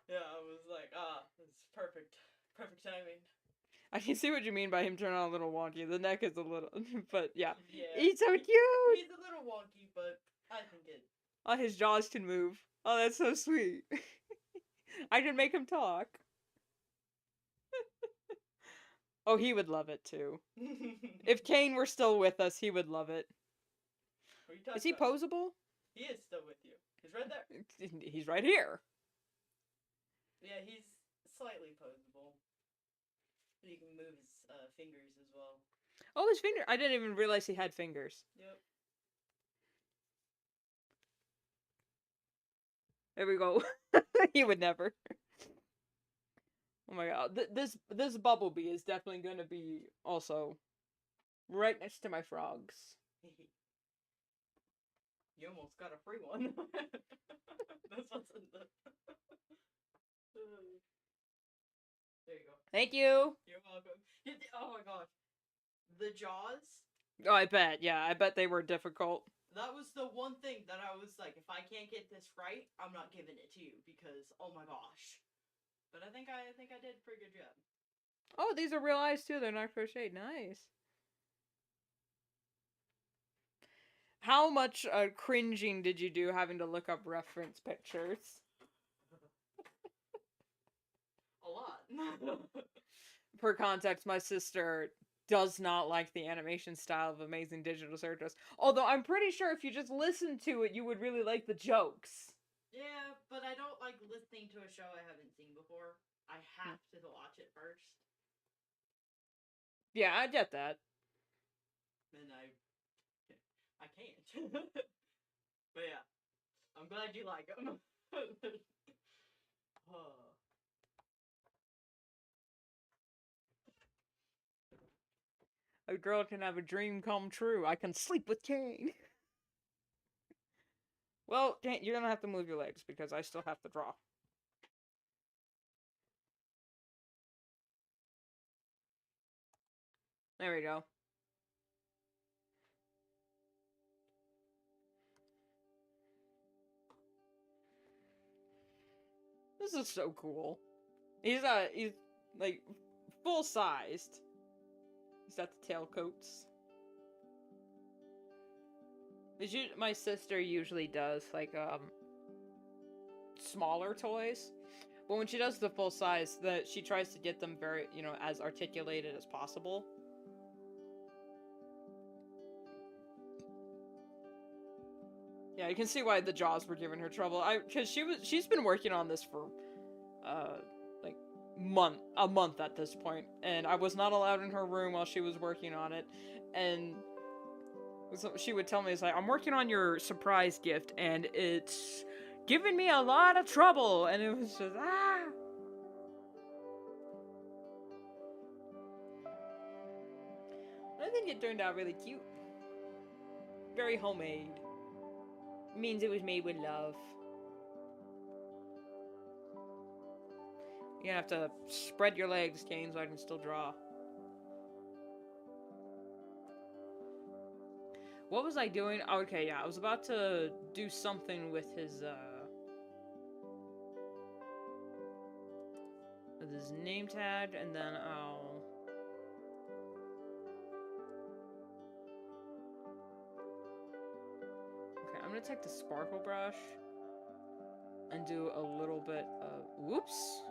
yeah, I was like, it's perfect. Perfect timing. I can see what you mean by him turning on a little wonky. The neck is a little, but yeah. Yeah. He's so cute! He's a little wonky, but I think it... Oh, his jaws can move. Oh, that's so sweet. I can make him talk. Oh, he would love it too. If Kane were still with us, he would love it. Is he posable? He is still with you. He's right there. He's right here. Yeah, he's slightly posable. He can move his fingers as well. Oh, his finger. I didn't even realize he had fingers. Yep. There we go. He would never. Oh my god. This Bumblebee is definitely going to be also right next to my frogs. You almost got a free one. That's what's in the... There you go. Thank you. You're welcome. Oh my gosh. The jaws? Oh, I bet. Yeah, I bet they were difficult. That was the one thing that I was like, if I can't get this right, I'm not giving it to you because, oh my gosh. But I think I did a pretty good job. Oh, these are real eyes too. They're not crocheted. Nice. How much cringing did you do having to look up reference pictures? A lot. For context, my sister does not like the animation style of Amazing Digital Circus. Although I'm pretty sure if you just listened to it, you would really like the jokes. Yeah, but I don't like listening to a show I haven't seen before. I have to watch it first. Yeah, I get that. And I can't. But yeah, I'm glad you like them. A girl can have a dream come true. I can sleep with Kane. Well, Kane, you're gonna have to move your legs because I still have to draw. There we go. This is so cool. He's like full sized. He's got the tailcoats. My sister usually does like smaller toys, but when she does the full size, she tries to get them very, as articulated as possible. Yeah, you can see why the jaws were giving her trouble. Because she's been working on this for like a month at this point, and I was not allowed in her room while she was working on it, and she would tell me, it's like, I'm working on your surprise gift and it's giving me a lot of trouble, and it was just I think it turned out really cute. Very homemade. Means it was made with love. You're gonna have to spread your legs, Kane, so I can still draw. What was I doing? Okay, yeah, I was about to do something with his name tag, and then I'll... Okay, I'm gonna take the sparkle brush and do a little bit of... Whoops!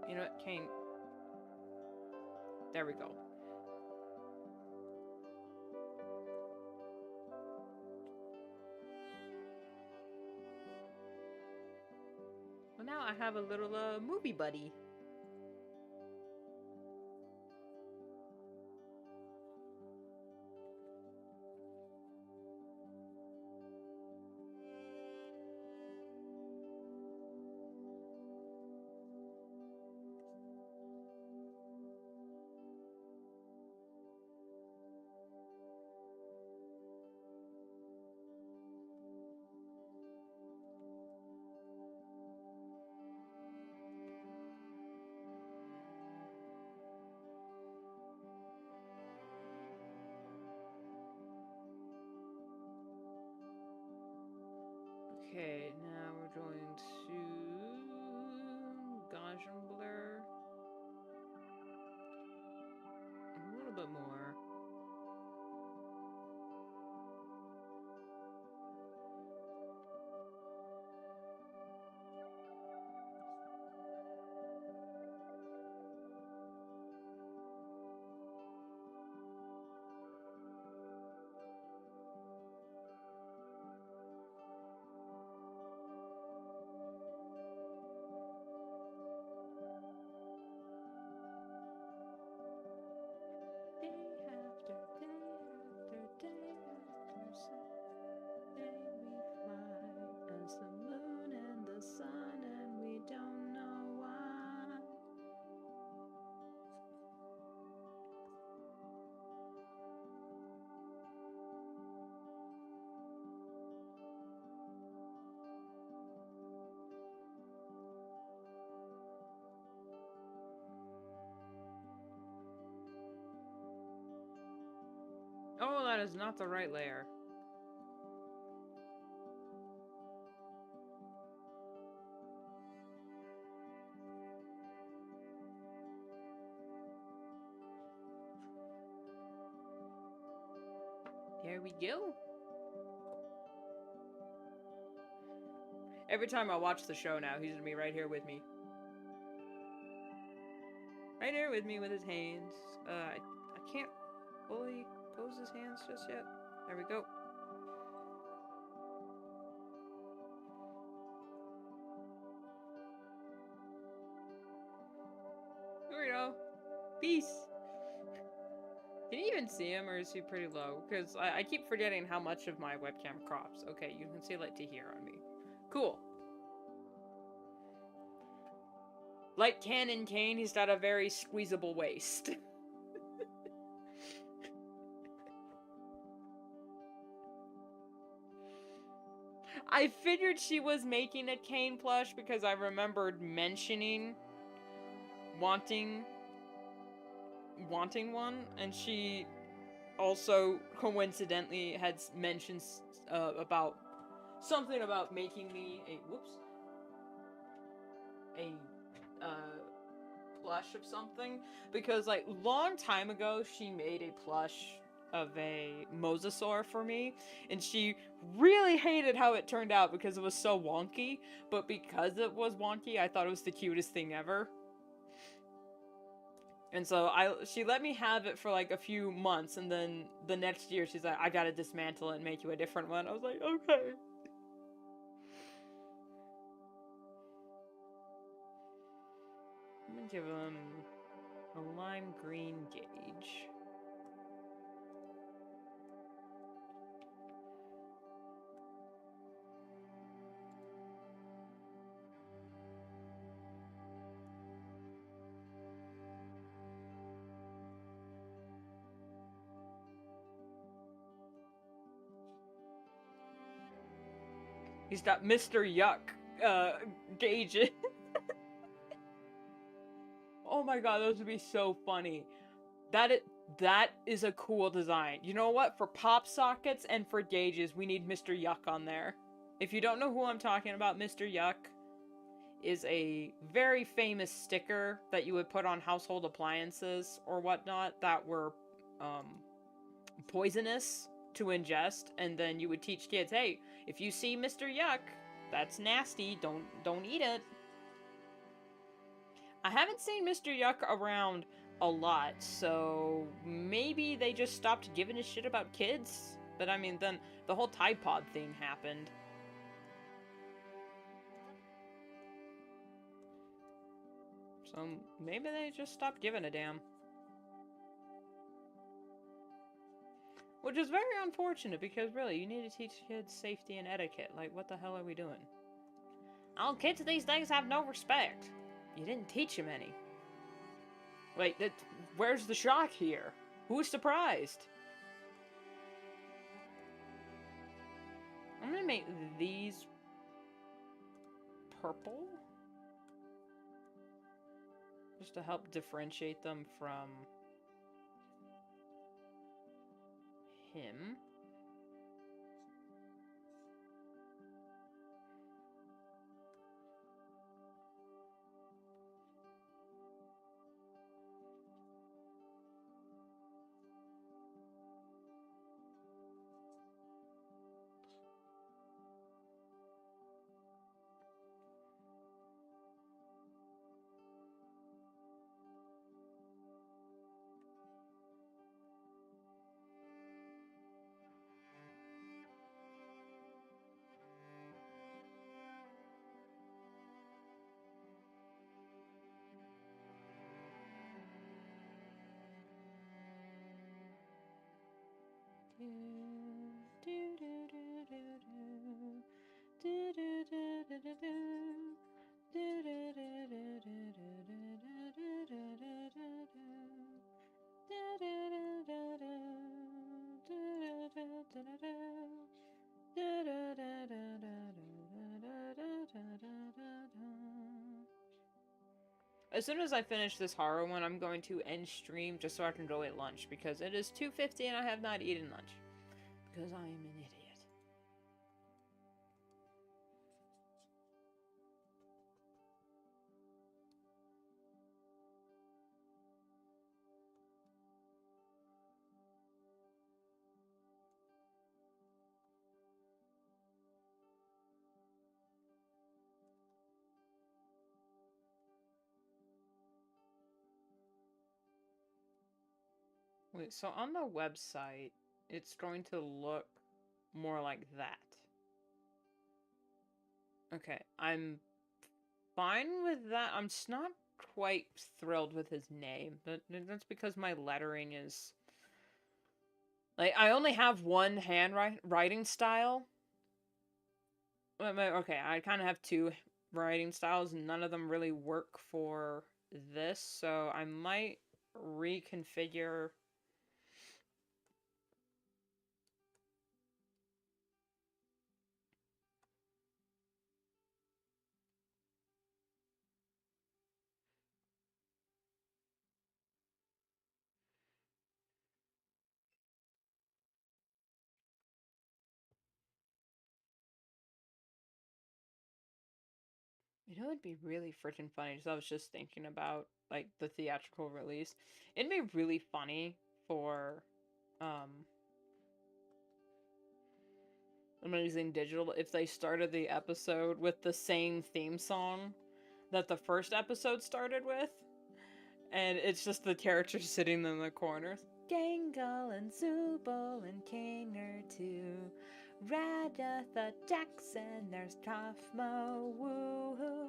You know what, Kane? There we go. Well, now I have a little movie buddy. Okay, now we're going to Gaussian blur a little bit more. Day after day after day after day we fly as the moon and the sun, and we don't know why. Oh, that is not the right layer. There we go. Every time I watch the show now, he's gonna be right here with me. Right here with me with his hands. I can't fully pose his hands just yet. There we go. Here we go. Peace. Can you even see him, or is he pretty low? Because I keep forgetting how much of my webcam crops. Okay, you can see light to here on me. Cool. Like Canon Kane, he's got a very squeezable waist. I figured she was making a Kane plush because I remembered mentioning wanting one, and she also coincidentally had mentioned about something about making me a plush of something, because like long time ago she made a plush of a mosasaur for me, and she really hated how it turned out because it was so wonky, but because it was wonky I thought it was the cutest thing ever. And so she let me have it for like a few months, and then the next year she's like, I gotta dismantle it and make you a different one. I was like, okay. I'm gonna give him a lime green gauge. He's got Mr. Yuck gauges. Oh my god, those would be so funny. That is a cool design. You know what? For pop sockets and for gauges, we need Mr. Yuck on there. If you don't know who I'm talking about, Mr. Yuck is a very famous sticker that you would put on household appliances or whatnot that were poisonous to ingest, and then you would teach kids, hey, if you see Mr. Yuck, that's nasty, don't eat it. I haven't seen Mr. Yuck around a lot, so maybe they just stopped giving a shit about kids. But I mean, then the whole Tide Pod thing happened. So maybe they just stopped giving a damn. Which is very unfortunate, because really, you need to teach kids safety and etiquette. Like, what the hell are we doing? All kids these days have no respect. You didn't teach them any. Wait, where's the shock here? Who's surprised? I'm gonna make these purple. Just to help differentiate them from him. As soon as I finish this horror one, I'm going to end stream just so I can go eat lunch, because it is 2:50 and I have not eaten lunch. Because I am an idiot. Wait, so on the website, it's going to look more like that. Okay, I'm fine with that. I'm just not quite thrilled with his name. That's because my lettering is like I only have one handwriting style. Okay, I kind of have two writing styles, and none of them really work for this. So I might reconfigure. You know, it'd be really freaking funny. Because I was just thinking about like the theatrical release. It'd be really funny for um Amazing Digital if they started the episode with the same theme song that the first episode started with, and it's just the characters sitting in the corners. Gangle and Zubul and Kinger too. Radatha Jackson, there's Kaufmo, woohoo.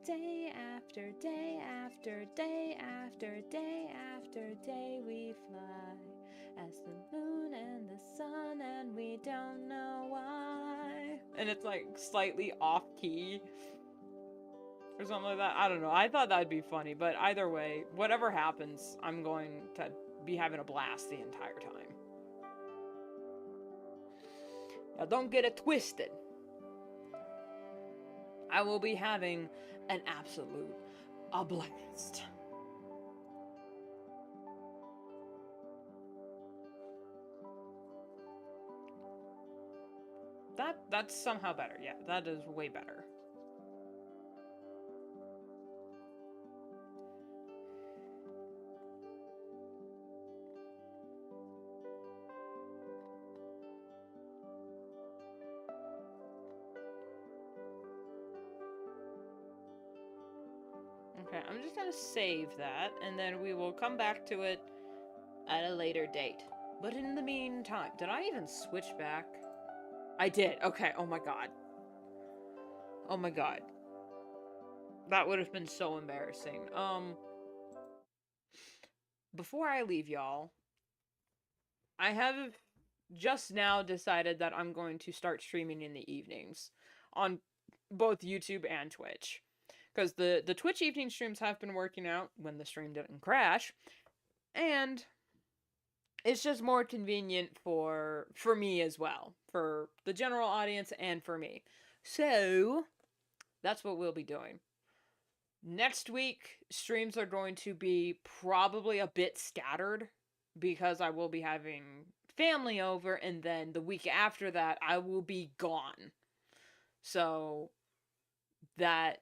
Day after day after day after day after day we fly as the moon and the sun and we don't know why. And it's like slightly off key or something like that. I don't know. I thought that'd be funny, but either way, whatever happens, I'm going to be having a blast the entire time. Now don't get it twisted. I will be having an absolute a blast. That's somehow better. Yeah, that is way better. Okay, I'm just gonna save that, and then we will come back to it at a later date. But in the meantime, did I even switch back? I did. Okay, oh my god. Oh my god. That would have been so embarrassing. Before I leave y'all, I have just now decided that I'm going to start streaming in the evenings on both YouTube and Twitch. Because the Twitch evening streams have been working out when the stream didn't crash. And it's just more convenient for me as well. For the general audience and for me. So, that's what we'll be doing. Next week, streams are going to be probably a bit scattered because I will be having family over, and then the week after that, I will be gone. So, that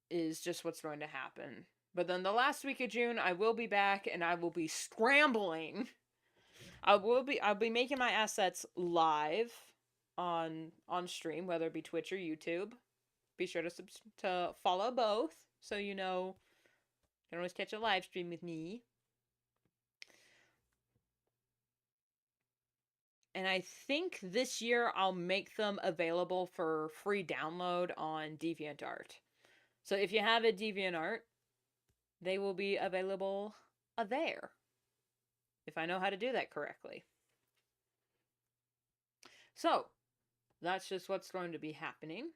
is just what's going to happen. But then the last week of June, I will be back, and I will be scrambling. I'll be making my assets live on stream, whether it be Twitch or YouTube. Be sure to follow both, so you know you can always catch a live stream with me. And I think this year I'll make them available for free download on DeviantArt. So if you have a DeviantArt, they will be available there. If I know how to do that correctly. So, that's just what's going to be happening.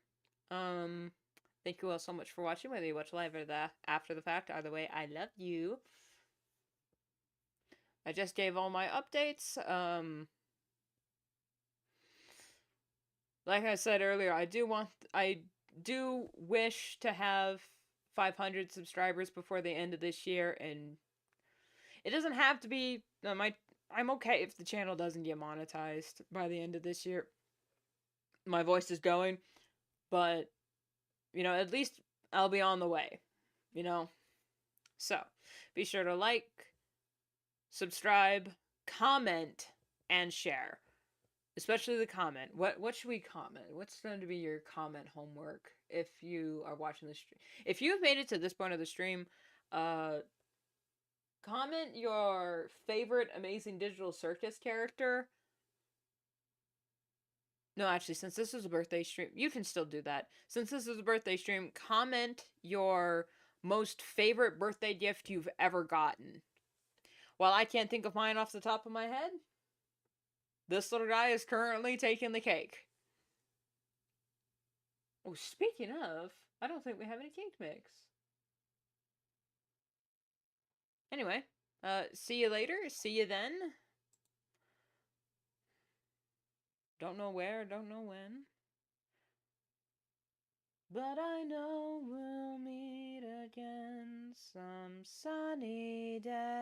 Thank you all so much for watching, whether you watch live or after the fact. Either way, I love you. I just gave all my updates. Like I said earlier, I do wish to have 500 subscribers before the end of this year, and it doesn't have to be. I'm okay if the channel doesn't get monetized by the end of this year. My voice is going, but you know, at least I'll be on the way. You know, so be sure to like, subscribe, comment, and share. Especially the comment. What should we comment? What's going to be your comment homework if you are watching the stream? If you've made it to this point of the stream, Comment your favorite Amazing Digital Circus character. No, actually, since this is a birthday stream, you can still do that. Since this is a birthday stream, comment your most favorite birthday gift you've ever gotten. While I can't think of mine off the top of my head, this little guy is currently taking the cake. Oh, speaking of, I don't think we have any cake mix. Anyway, see you later. See you then. Don't know where, don't know when. But I know we'll meet again some sunny day.